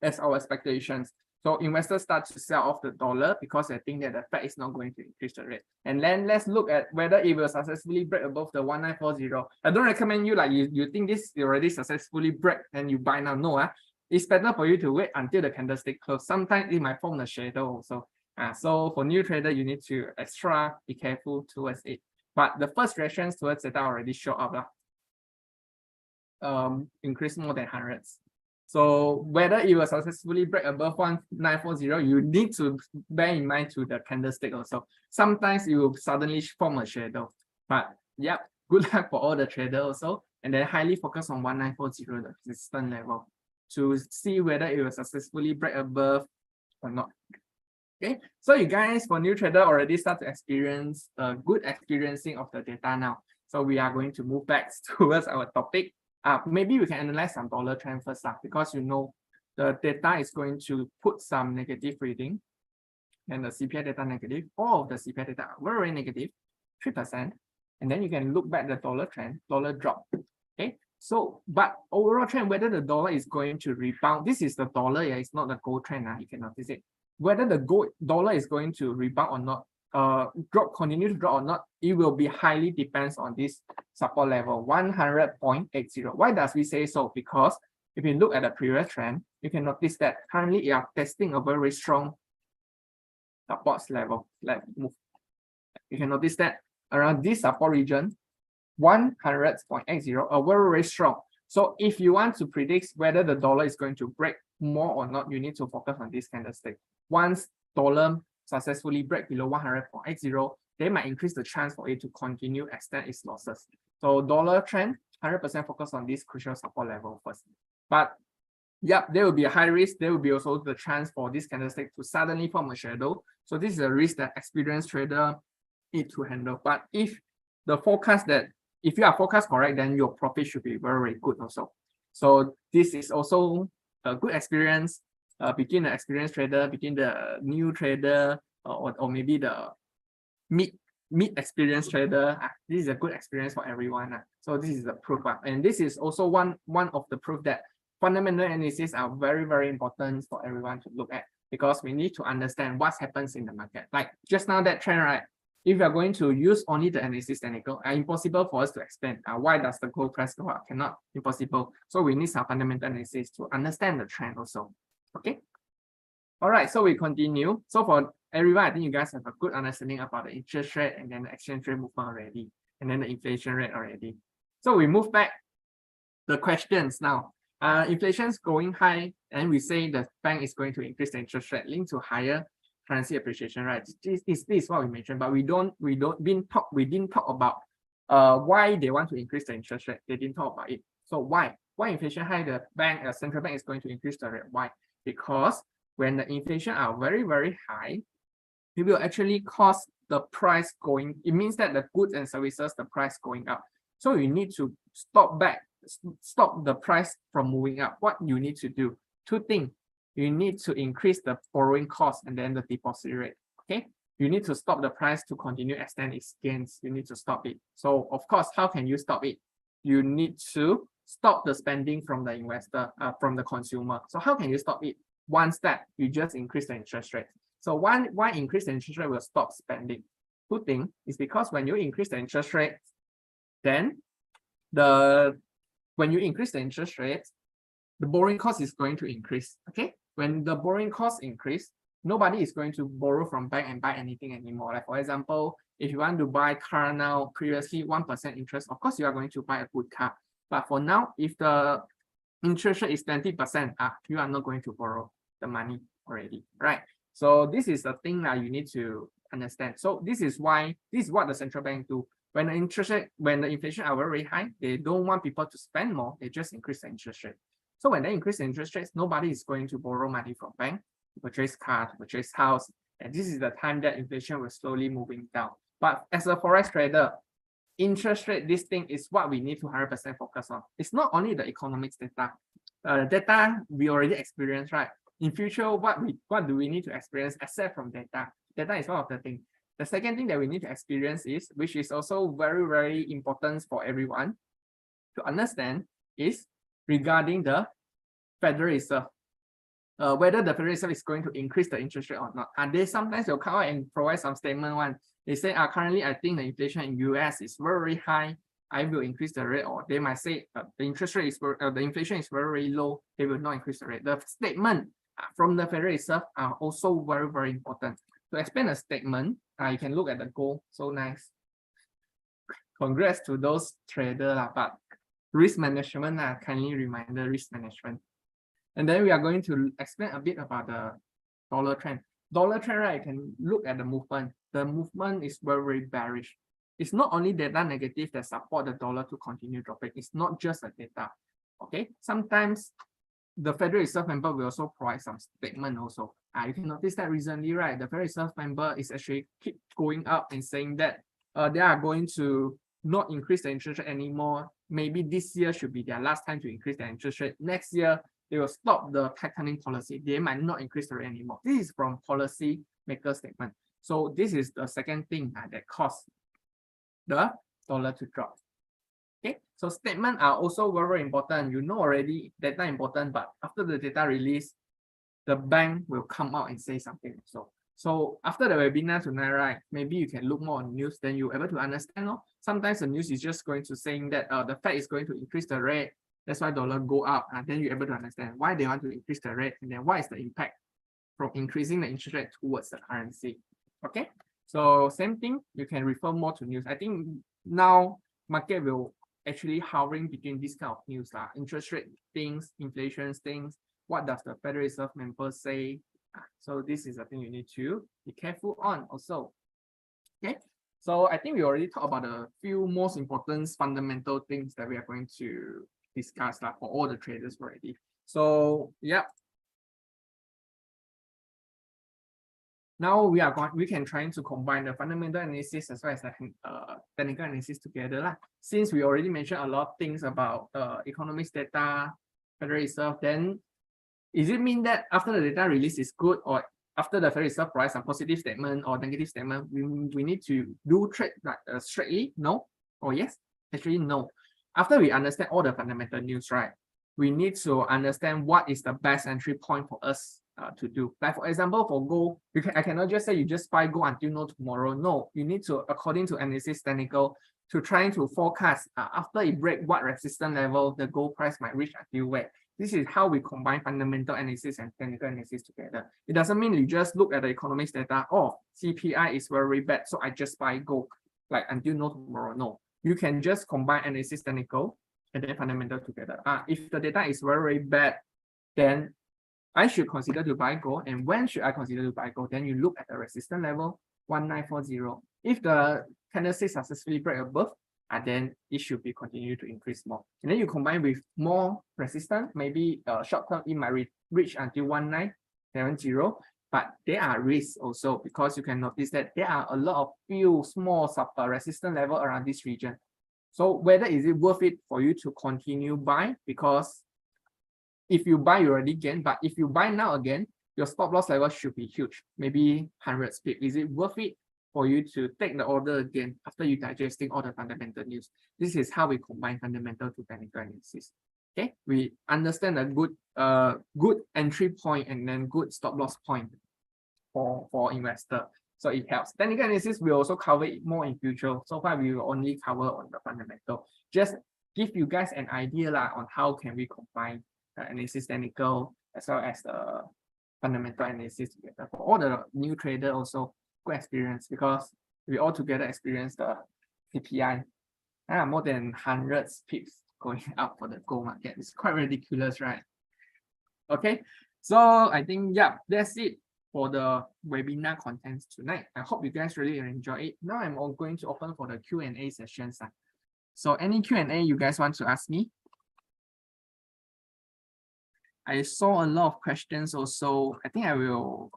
as our expectations. So investors start to sell off the dollar because they think that the Fed is not going to increase the rate. And then let's look at whether it will successfully break above the 1940. I don't recommend you like you think this already successfully break and you buy now. No, it's better for you to wait until the candlestick close. Sometimes it might form a shadow also. So for new trader, you need to extra be careful towards it. But the first reactions towards it already show up. Increase more than hundreds. So whether it will successfully break above 1940, you need to bear in mind to the candlestick also. Sometimes it will suddenly form a shadow. But yeah, good luck for all the traders also. And then highly focus on 1940, the resistance level, to see whether it will successfully break above or not. Okay, so you guys for new trader already start to experience a good experiencing of the data now. So we are going to move back towards our topic. Maybe we can analyze some dollar trend first, because you know the data is going to put some negative reading, and the CPI data negative. All of the CPI data are very negative, 3%. And then you can look back the dollar trend, dollar drop. Okay, so but overall trend, whether the dollar is going to rebound, this is the dollar, it's not the gold trend. You can notice it. Whether the dollar is going to rebound or not, continue to drop or not, it will be highly depends on this support level 100.80. Why does we say so? Because if you look at the previous trend, you can notice that currently you are testing a very strong support level. Let's move. You can notice that around this support region, 100.80, very, very strong. So if you want to predict whether the dollar is going to break more or not, you need to focus on this candlestick. Once dollar successfully break below 100.80, they might increase the chance for it to continue extend its losses. So dollar trend, 100% focus on this crucial support level first. But yeah, there will be a high risk. There will be also the chance for this candlestick to suddenly form a shadow. So this is a risk that experienced trader need to handle. But if you are forecast correct, then your profit should be very, very good also. So this is also a good experience between the experienced trader, between the new trader, or maybe the mid experienced trader. This is a good experience for everyone. So this is the proof. And this is also one of the proof that fundamental analysis are very, very important for everyone to look at, because we need to understand what happens in the market. Like just now that trend, right? If we are going to use only the analysis technical, impossible for us to explain why does the gold price go up? Cannot, impossible. So we need some fundamental analysis to understand the trend also. Okay. All right, so we continue. So for everyone, I think you guys have a good understanding about the interest rate and then the exchange rate movement already, and then the inflation rate already. So we move back the questions now. Inflation is going high, and we say the bank is going to increase the interest rate linked to higher currency appreciation, right? This is what we mentioned, but we didn't talk about why they want to increase the interest rate. They didn't talk about it. So why inflation high, the central bank is going to increase the rate? Why? Because when the inflation are very, very high, it will actually cause the price going. It means that the goods and services, the price going up. So you need to stop the price from moving up. What you need to do? Two things. You need to increase the borrowing cost and then the deposit rate. Okay. You need to stop the price to continue extend its gains. You need to stop it. So of course, how can you stop it? You need to stop the spending from the investor, from the consumer. So how can you stop it? One step, you just increase the interest rate. So why increase the interest rate will stop spending? Good thing is because when you increase the interest rate, then when you increase the interest rate, the borrowing cost is going to increase. Okay, when the borrowing cost increase, nobody is going to borrow from bank and buy anything anymore. Like for example, if you want to buy car now, previously 1% interest, of course you are going to buy a good car. But for now, if the interest rate is 20%, you are not going to borrow the money already, right? So this is the thing that you need to understand. So this is what the central bank do. When the inflation are very high, they don't want people to spend more, they just increase the interest rate. So when they increase the interest rates, nobody is going to borrow money from bank to purchase car, to purchase house. And this is the time that inflation will slowly moving down. But as a forex trader, interest rate, this thing is what we need to 100% focus on. It's not only the economics data. Data we already experienced, right? In future, what do we need to experience except from data? Data is one of the things. The second thing that we need to experience is, which is also very, very important for everyone to understand, is regarding the Federal Reserve. Whether the Federal Reserve is going to increase the interest rate or not. And they sometimes will come out and provide some statement one. They say, currently I think the inflation in US is very high. I will increase the rate, or they might say the interest rate is the inflation is very, very low. They will not increase the rate. The statement from the Federal Reserve are also very, very important. To explain a statement, you can look at the goal. So nice. Congrats to those traders, but risk management, kindly remind the risk management. And then we are going to explain a bit about the dollar trend. Dollar trend, right? You can look at the movement. The movement is very, very bearish. It's not only data negative that support the dollar to continue dropping. It's not just the data. Okay. Sometimes the Federal Reserve member will also provide some statement also. You can notice that recently, right? The Federal Reserve member is actually keep going up and saying that they are going to not increase the interest rate anymore. Maybe this year should be their last time to increase the interest rate. Next year, they will stop the tightening policy. They might not increase the rate anymore. This is from policy maker statement. So this is the second thing that caused the dollar to drop. Okay, so statements are also very, very important. You know already data important, but after the data release, the bank will come out and say something. So after the webinar tonight, right, maybe you can look more on news, then you're able to understand. Sometimes the news is just going to saying that the Fed is going to increase the rate. That's why dollar go up, and then you're able to understand why they want to increase the rate, and then what is the impact from increasing the interest rate towards the currency. Okay, so same thing, you can refer more to news. I think now market will actually hovering between this kind of news, interest rate things, inflation things. What does the Federal Reserve member say? So this is a thing you need to be careful on also. Okay, so I think we already talked about a few most important fundamental things that we are going to discuss for all the traders already. So yeah. Now we can try to combine the fundamental analysis as well as the technical analysis together. Since we already mentioned a lot of things about economics data, Federal Reserve, then is it mean that after the data release is good, or after the Federal Reserve provides some positive statement or negative statement, we need to do trade straightly? No or yes? Actually, no. After we understand all the fundamental news, right, we need to understand what is the best entry point for us to do. Like for example, for gold, I cannot just say you just buy gold until no tomorrow. No, you need to, according to analysis technical, to trying to forecast after it break what resistance level the gold price might reach until where. This is how we combine fundamental analysis and technical analysis together. It doesn't mean you just look at the economics data, oh, CPI is very bad, so I just buy gold like until no tomorrow. No, you can just combine analysis technical and then fundamental together. If the data is very bad, then I should consider to buy gold. And when should I consider to buy gold? Then you look at the resistance level 1940. If the candlestick successfully break above, then it should be continue to increase more. And then you combine with more resistance, maybe short term it might reach until 1970, but there are risks also, because you can notice that there are a lot of few small sub resistance level around this region. So whether is it worth it for you to continue buy, because if you buy, you already gain, but if you buy now again, your stop loss level should be huge, maybe 100 pips. Is it worth it for you to take the order again after you digesting all the fundamental news? This is how we combine fundamental to technical analysis. Okay, we understand a good entry point and then good stop loss point for investor. So it helps. Technical analysis we also cover it more in future. So far we will only cover on the fundamental. Just give you guys an idea on how can we combine analysis technical as well as the fundamental analysis together. For all the new trader also good experience, because we all together experience the CPI more than hundreds pips going up for the gold market. It's quite ridiculous, right? Okay, so I think that's it for the webinar contents tonight. I hope you guys really enjoy it. Now I'm all going to open for the Q&A sessions. So any Q&A you guys want to ask me? I saw a lot of questions also. I think I will,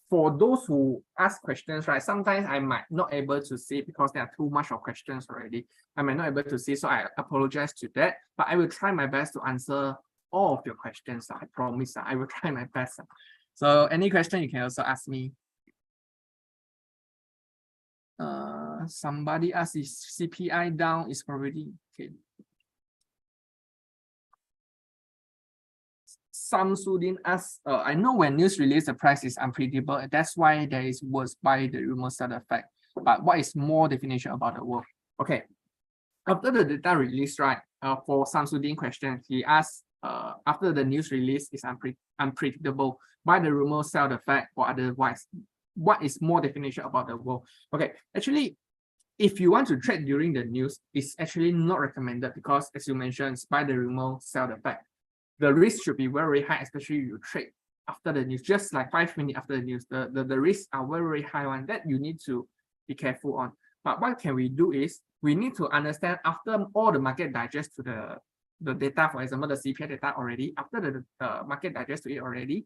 for those who ask questions, right, sometimes I might not able to see because there are too much of questions already. I might not able to see, so I apologize to that, but I will try my best to answer all of your questions. I promise I will try my best. So any question you can also ask me. Somebody asked, is CPI down? Is already okay. Samsudin asks, I know when news release the price is unpredictable, that's why there is worse by the rumor side effect. But what is more definition about the world? Okay, after the data release, right? For Samsudin question, he asked, after the news release is unpredictable, by the rumor side effect or otherwise, what is more definition about the world? Okay, actually, if you want to trade during the news, it's actually not recommended because, as you mentioned, it's by the rumor sell effect. The risk should be very high, especially if you trade after the news, just like 5 minutes after the news. The risks are very high one that you need to be careful on. But what can we do is we need to understand after all the market digest to the data, for example, the CPI data already, after the market digest to it already,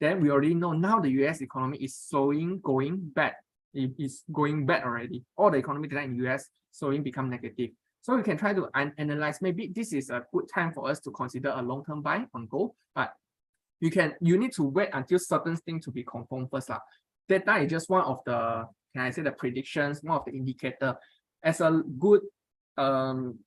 then we already know now the US economy is slowing, going bad. It is going bad already. All the economic data in US slowing become negative. So we can try to analyze, maybe this is a good time for us to consider a long-term buy on gold, but you need to wait until certain things to be confirmed first. Data is just one of the, can I say, the predictions, one of the indicator. As a good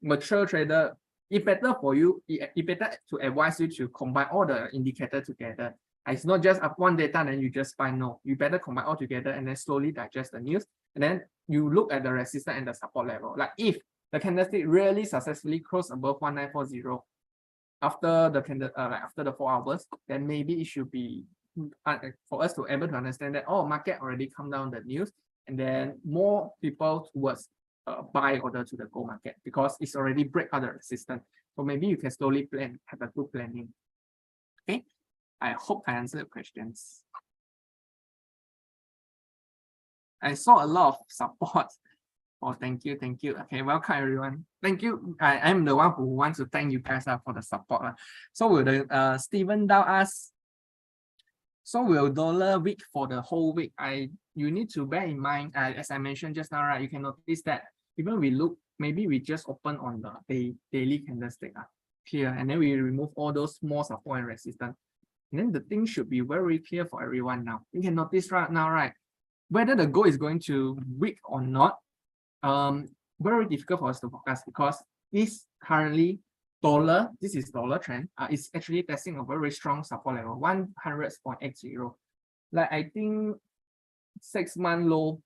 mature trader, it's better for you, it's better to advise you to combine all the indicators together. It's not just up one data and then you just buy. No, you better combine all together and then slowly digest the news. And then you look at the resistance and the support level. Like if the candlestick really successfully closed above 1940 after the candle, after the 4 hours, then maybe it should be for us to able to understand that market already come down the news, and then more people towards buy order to the gold market because it's already break out the resistance. So maybe you can slowly plan, have a good planning. Okay, I hope I answered your questions. I saw a lot of support. Oh, thank you. Okay, welcome everyone. Thank you. I'm the one who wants to thank you guys for the support. So will the Stephen Dow ask, so will dollar weak for the whole week? You need to bear in mind, as I mentioned just now, right? You can notice that even we look, maybe we just open on the daily candlestick here, and then we remove all those small support and resistance. And then the thing should be very clear for everyone now. You can notice right now, right? Whether the gold is going to weak or not, very difficult for us to forecast because this currently dollar, this is dollar trend, is actually testing a very strong support level, 100.80. Like I think 6-month low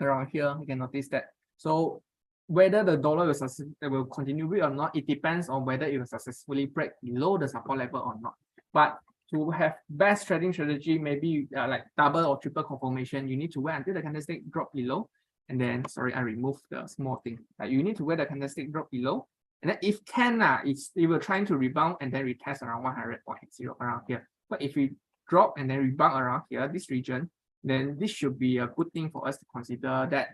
around here, you can notice that. So whether the dollar will continue weak or not, it depends on whether it will successfully break below the support level or not. But to have best trading strategy, maybe like double or triple confirmation, you need to wait until the candlestick drop below. And then, sorry, I removed the small thing. You need to wait the candlestick drop below. And then if can, it will trying to rebound and then retest around 100.80 around here. But if we drop and then rebound around here, this region, then this should be a good thing for us to consider that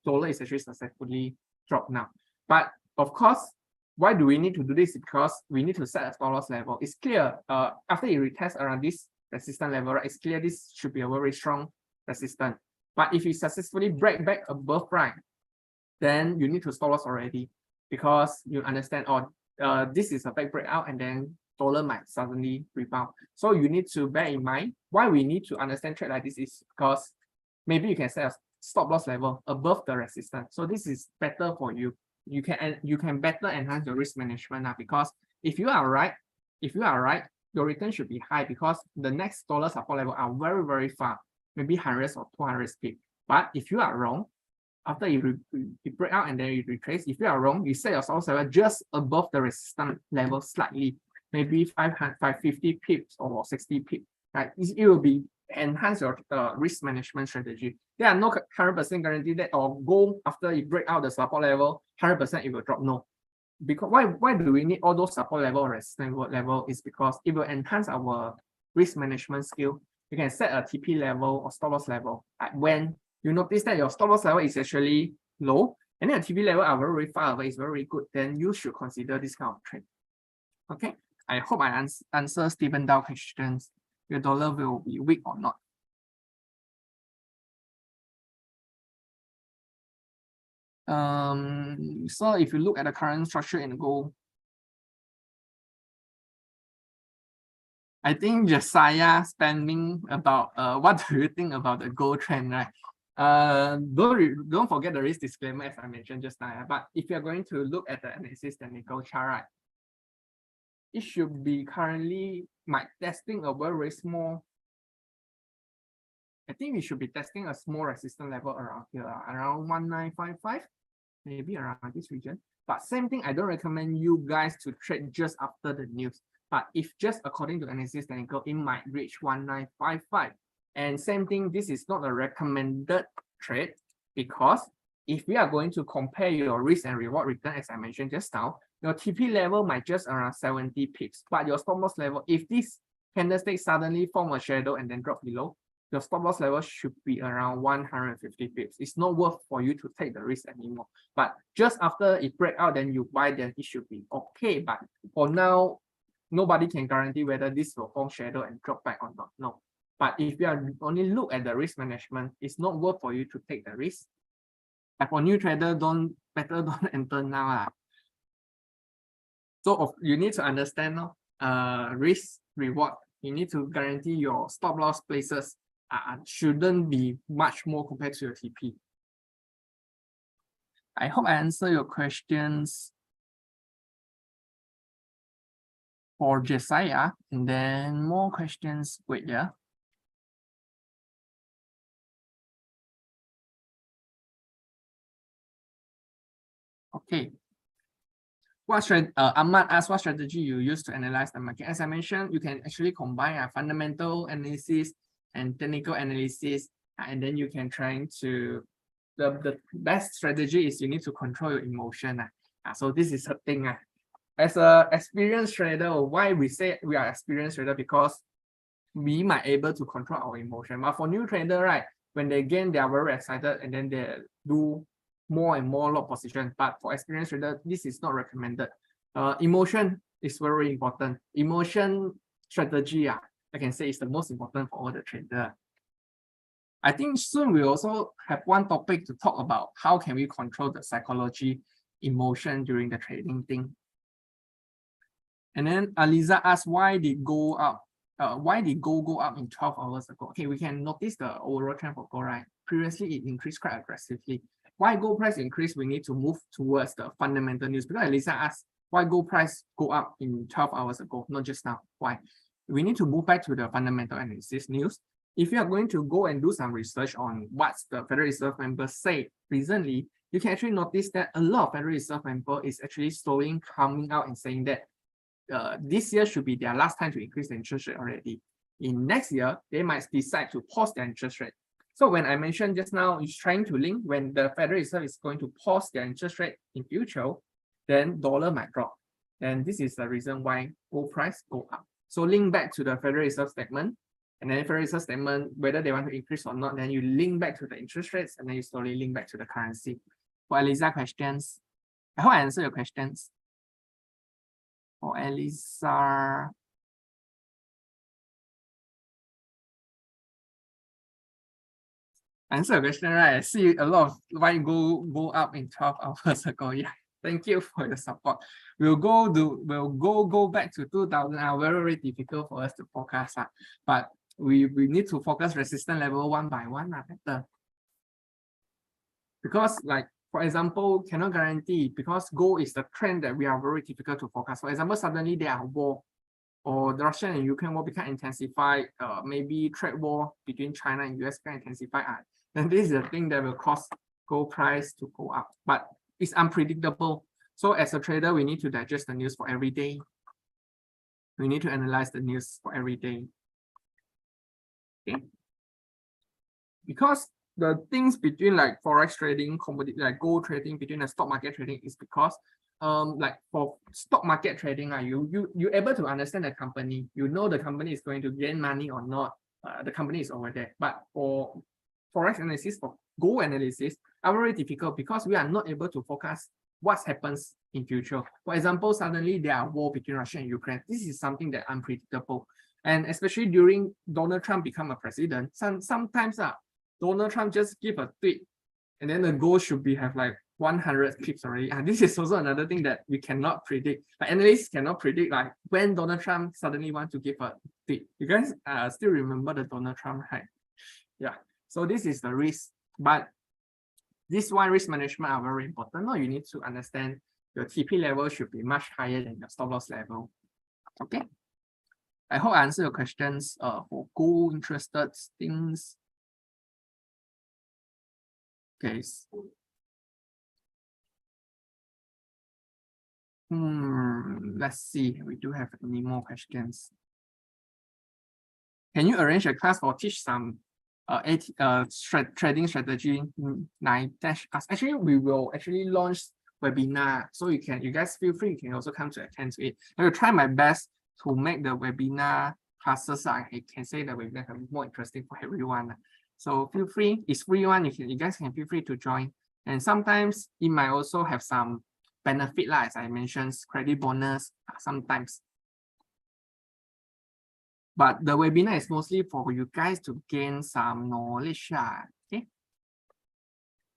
dollar is actually successfully dropped now. But of course, why do we need to do this? Because we need to set a stop loss level. It's clear after it retests around this resistance level, right? It's clear this should be a very strong resistance. But if you successfully break back above, right, then you need to stop loss already because you understand, this is a back breakout and then dollar might suddenly rebound. So you need to bear in mind why we need to understand trade like this is because maybe you can set a stop loss level above the resistance. So this is better for you. You can better enhance your risk management now because if you are right, your return should be high because the next dollar support level are very, very far, maybe hundreds or 200 pips. But if you are wrong, after you break out and then you retrace, if you are wrong, you set your stop loss level just above the resistance level slightly, maybe 550 pips or 60 pips, right? It will be enhance your risk management strategy. There are no 100% guarantee that or go after you break out the support level, 100% it will drop. No. Because why do we need all those support level or resistance level is because it will enhance our risk management skill. You can set a TP level or stop loss level. When you notice that your stop loss level is actually low, and then the TP level are very far away, is very good, then you should consider this kind of trade. Okay, I hope I answer Stephen Dow questions. Your dollar will be weak or not. So if you look at the current structure in gold, I think Josiah spending about what do you think about the gold trend, right? Don't forget the risk disclaimer as I mentioned just now. But if you're going to look at the analysis technical chart, right, it should be currently testing a very small. I think we should be testing a small resistance level around here, around 1955, maybe around this region. But same thing, I don't recommend you guys to trade just after the news. But if just according to analysis technical, it might reach 1955. And same thing, this is not a recommended trade because if we are going to compare your risk and reward return, as I mentioned just now, your TP level might just around 70 pips, but your stop loss level, if this candlestick suddenly form a shadow and then drop below, your stop loss level should be around 150 pips. It's not worth for you to take the risk anymore. But just after it break out, then you buy, then it should be okay. But for now, nobody can guarantee whether this will form shadow and drop back or not. No. But if you are only look at the risk management, it's not worth for you to take the risk. And for new trader, better don't enter now. So you need to understand risk reward. You need to guarantee your stop loss places shouldn't be much more compared to your TP. I hope I answer your questions for Josiah, and then more questions. Wait, yeah. Okay. Ahmad asked what strategy you use to analyze the market. As I mentioned, you can actually combine a fundamental analysis and technical analysis, and then you can try to the best strategy is you need to control your emotion. So this is a thing. As a experienced trader, why we say we are experienced trader? Because we might able to control our emotion. But for new trader, right, when they gain, they are very excited and then they do more and more lot position. But for experienced trader, this is not recommended. Emotion is very important. Emotion strategy, I can say is the most important for all the trader. I think soon we also have one topic to talk about how can we control the psychology, emotion during the trading thing. And then Aliza asked why did gold up? Why did gold go up in 12 hours ago? Okay, we can notice the overall trend for gold, right? Previously, it increased quite aggressively. Why gold price increased? We need to move towards the fundamental news. Because Aliza asked why gold price go up in 12 hours ago, not just now. Why? We need to move back to the fundamental analysis news. If you are going to go and do some research on what the Federal Reserve members say recently, you can actually notice that a lot of Federal Reserve members is actually slowly coming out and saying that this year should be their last time to increase the interest rate already. In next year, they might decide to pause their interest rate. So when I mentioned just now, it's trying to link when the Federal Reserve is going to pause their interest rate in future, then dollar might drop. And this is the reason why gold price go up. So link back to the Federal Reserve statement, and then Federal Reserve statement, whether they want to increase or not, then you link back to the interest rates, and then you slowly link back to the currency. For Eliza questions, I hope I answer your questions. For Elisa. Answer your question, right? I see a lot of why go up in 12 hours ago. Yeah, thank you for your support. We'll go back to 2000. Very difficult for us to forecast, but we need to focus resistance level one by one better. Because like, for example, cannot guarantee because gold is the trend that we are very difficult to forecast. For example, suddenly there are war or the Russian and Ukraine war become intensified, maybe trade war between China and US can intensify, then this is the thing that will cause gold price to go up. But it's unpredictable. So as a trader, we need to digest the news for every day. We need to analyze the news for every day. Okay. Because the things between like forex trading, commodity like gold trading, between the stock market trading is because like for stock market trading, you're able to understand the company. You know the company is going to gain money or not. The company is over there. But for forex analysis, for gold analysis, are very difficult because we are not able to forecast what happens in future. For example, suddenly there are war between Russia and Ukraine. This is something that unpredictable. And especially during Donald Trump become a president, sometimes Donald Trump just give a tweet and then the goal should be have like 100 pips already. And this is also another thing that we cannot predict. Like analysts cannot predict like when Donald Trump suddenly want to give a tweet. You guys still remember the Donald Trump, right? Yeah. So this is the risk. But this one risk management are very important. Now you need to understand your TP level should be much higher than your stop loss level. Okay. I hope I answer your questions for gold interested things. Okay. Let's see. We do have any more questions. Can you arrange a class or teach some trading strategy? Actually, we will actually launch webinar. So you guys feel free. You can also come to attend to it. I will try my best to make the webinar classes. I can say that webinar can be more interesting for everyone. So feel free. It's free one. You guys can feel free to join. And sometimes it might also have some benefit, as I mentioned, credit bonus sometimes. But the webinar is mostly for you guys to gain some knowledge. Okay.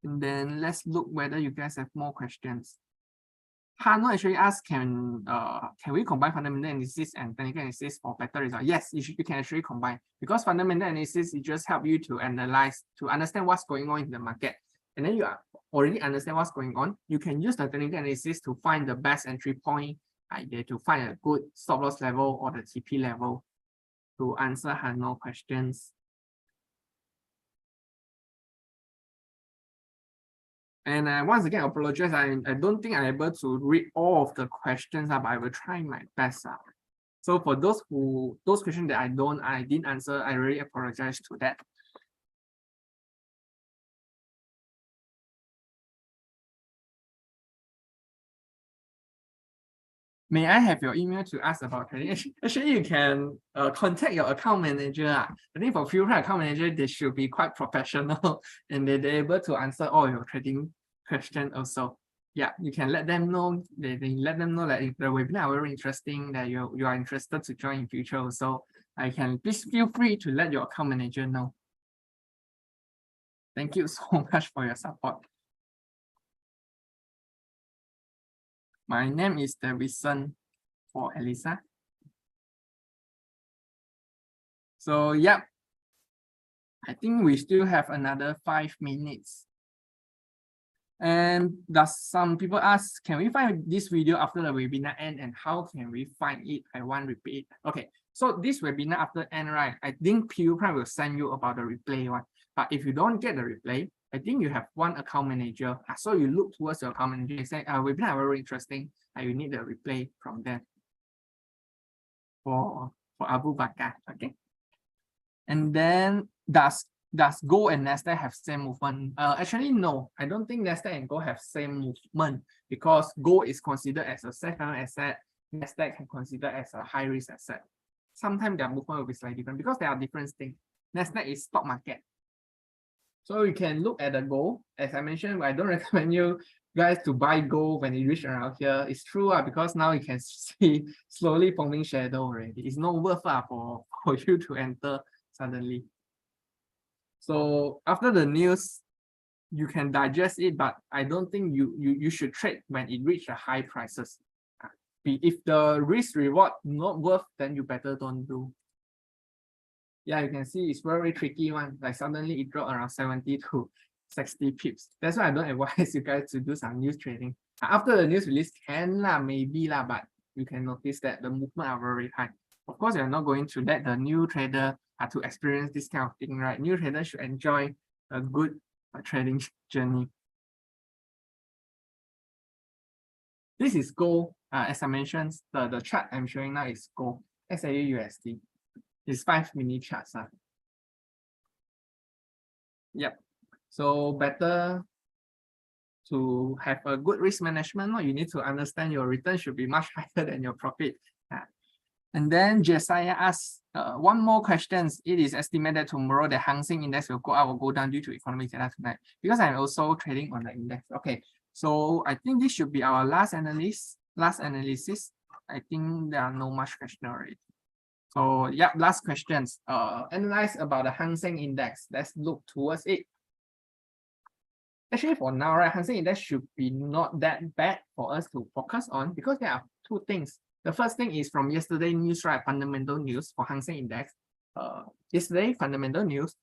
And then let's look whether you guys have more questions. Hano actually asked, can we combine fundamental analysis and technical analysis for better results? Yes, you can actually combine, because fundamental analysis it just help you to analyze, to understand what's going on in the market. And then you already understand what's going on. You can use the technical analysis to find the best entry point, to find a good stop loss level or the TP level to answer Hano questions. And once again, I apologize. I don't think I'm able to read all of the questions, but I will try my best. So for those questions that I didn't answer, I really apologize to that. May I have your email to ask about trading? Actually, you can contact your account manager. I think for few account manager, they should be quite professional and they're able to answer all your trading questions also. Yeah, you can let them know. They let them know that if the webinar are very interesting, that you are interested to join in future also. I can please feel free to let your account manager know. Thank you so much for your support. My name is Davison for Elisa. So yeah, I think we still have another 5 minutes. And some people ask, can we find this video after the webinar end and how can we find it? I want repeat. Okay, so this webinar after end, right? I think PewPrime will send you about the replay one. But if you don't get the replay, I think you have one account manager. So you look towards your account manager and say, webinar very interesting. You need the replay from them for Abu Bakar. Okay. And then does Gold and Nasdaq have same movement? Actually, no. I don't think Nasdaq and Gold have same movement because Gold is considered as a safe haven asset. Nasdaq can consider as a high risk asset. Sometimes their movement will be slightly different because there are different things. Nasdaq is stock market. So you can look at the gold. As I mentioned, I don't recommend you guys to buy gold when it reach around here. It's true because now you can see slowly forming shadow already. It's not worth for you to enter suddenly. So after the news, you can digest it, but I don't think you should trade when it reach the high prices. If the risk reward not worth, then you better don't do. Yeah, you can see it's very tricky one. Like suddenly it dropped around 70 to 60 pips. That's why I don't advise you guys to do some news trading. After the news release, maybe but you can notice that the movement are very high. Of course, you're not going to let the new trader to experience this kind of thing, right? New traders should enjoy a good trading journey. This is gold. As I mentioned, the chart I'm showing now is gold, SAU USD. It's 5-minute charts. Yep. So better to have a good risk management. You need to understand your return should be much higher than your profit. And then Jesiah asks one more question. It is estimated tomorrow the Hang Seng index will go up or go down due to economic data tonight. Because I'm also trading on the index. Okay, so I think this should be our last analysis. I think there are no much questions already. So yeah, last questions. Analyze about the Hang Seng index. Let's look towards it. Actually, for now, right, Hang Seng index should be not that bad for us to focus on because there are two things. The first thing is from yesterday news, right? Fundamental news for Hang Seng index. Yesterday, fundamental news.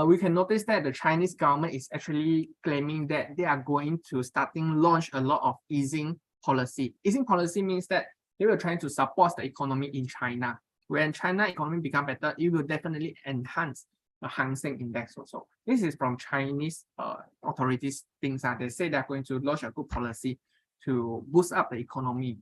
We can notice that the Chinese government is actually claiming that they are going to launch a lot of easing policy. Easing policy means that they were trying to support the economy in China. When China economy become better, it will definitely enhance the Hang Seng index also. This is from Chinese authorities things. They say they're going to launch a good policy to boost up the economy.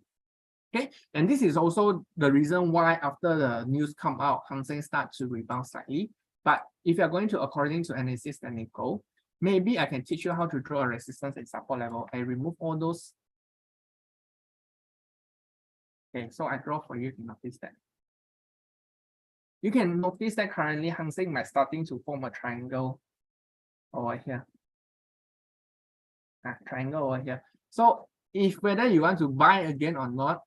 Okay, and this is also the reason why after the news come out, Hang Seng start to rebound slightly. But if you're going to according to analysis technical, maybe I can teach you how to draw a resistance and support level. I remove all those. Okay, so I draw for you to notice that. You can notice that currently Hang Seng might starting to form a triangle over here. Triangle over here. So if whether you want to buy again or not,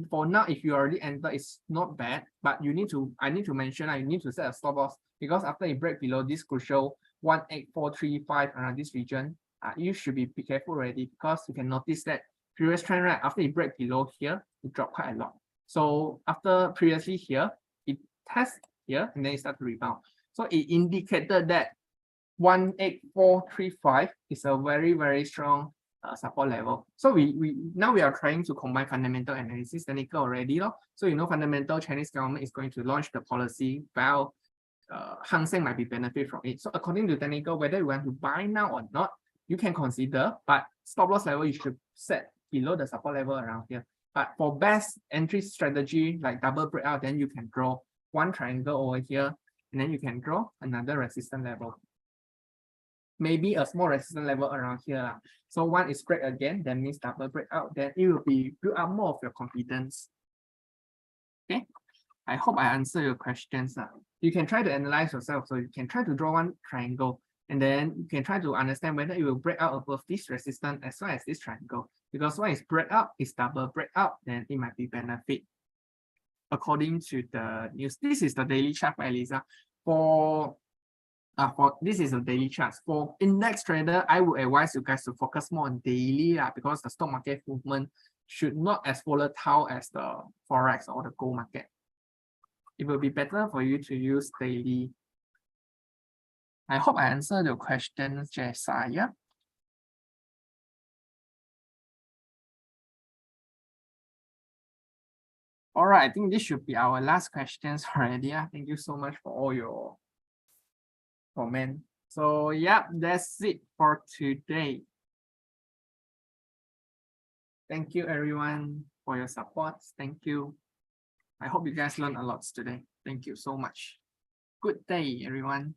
for now, if you already enter, it's not bad. But I need to mention you need to set a stop loss because after it break below this crucial 18435 around this region, you should be careful already because you can notice that previous trend right after it break below here, it dropped quite a lot. So after previously here, it tests here and then it starts to rebound. So it indicated that 18435 is a very, very strong support level. So now we are trying to combine fundamental analysis technical already. So fundamental Chinese government is going to launch the policy while Hang Seng might be benefit from it. So according to technical, whether you want to buy now or not, you can consider, but stop loss level you should set below the support level around here. But for best entry strategy like double breakout, then you can draw one triangle over here, and then you can draw another resistance level. maybe a small resistance level around here. So one is break again, that means double breakout, then it will be build up more of your confidence. Okay, I hope I answer your questions. You can try to analyze yourself. So you can try to draw one triangle, and then you can try to understand whether it will break out above this resistance as well as this triangle. Because when it's break out, it's double breakout, then it might be benefit. According to the news, this is the daily chart for Elisa. For this is a daily chart. For index trader, I would advise you guys to focus more on daily because the stock market movement should not as volatile as the forex or the gold market. It will be better for you to use daily. I hope I answered your questions, Jesiah. All right, I think this should be our last questions already. Thank you so much for all your comment. So yeah, that's it for today. Thank you everyone for your support. Thank you. I hope you guys learned a lot today. Thank you so much. Good day, everyone.